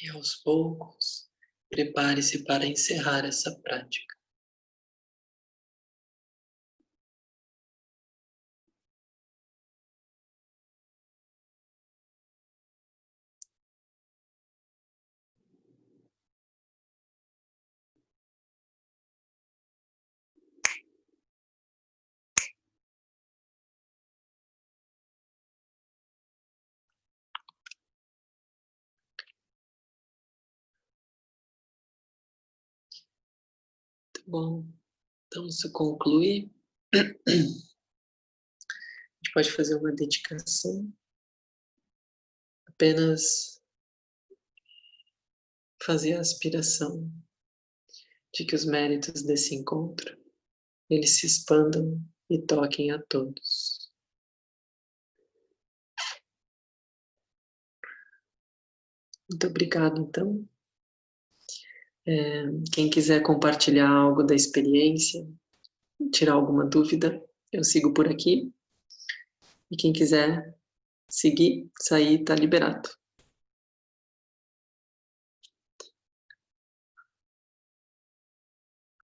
E aos poucos, prepare-se para encerrar essa prática. Muito bom. Então, isso conclui. A gente pode fazer uma dedicação. Apenas fazer a aspiração de que os méritos desse encontro, eles se expandam e toquem a todos. Muito obrigado, então. Quem quiser compartilhar algo da experiência, tirar alguma dúvida, eu sigo por aqui. E quem quiser seguir, sair, está liberado.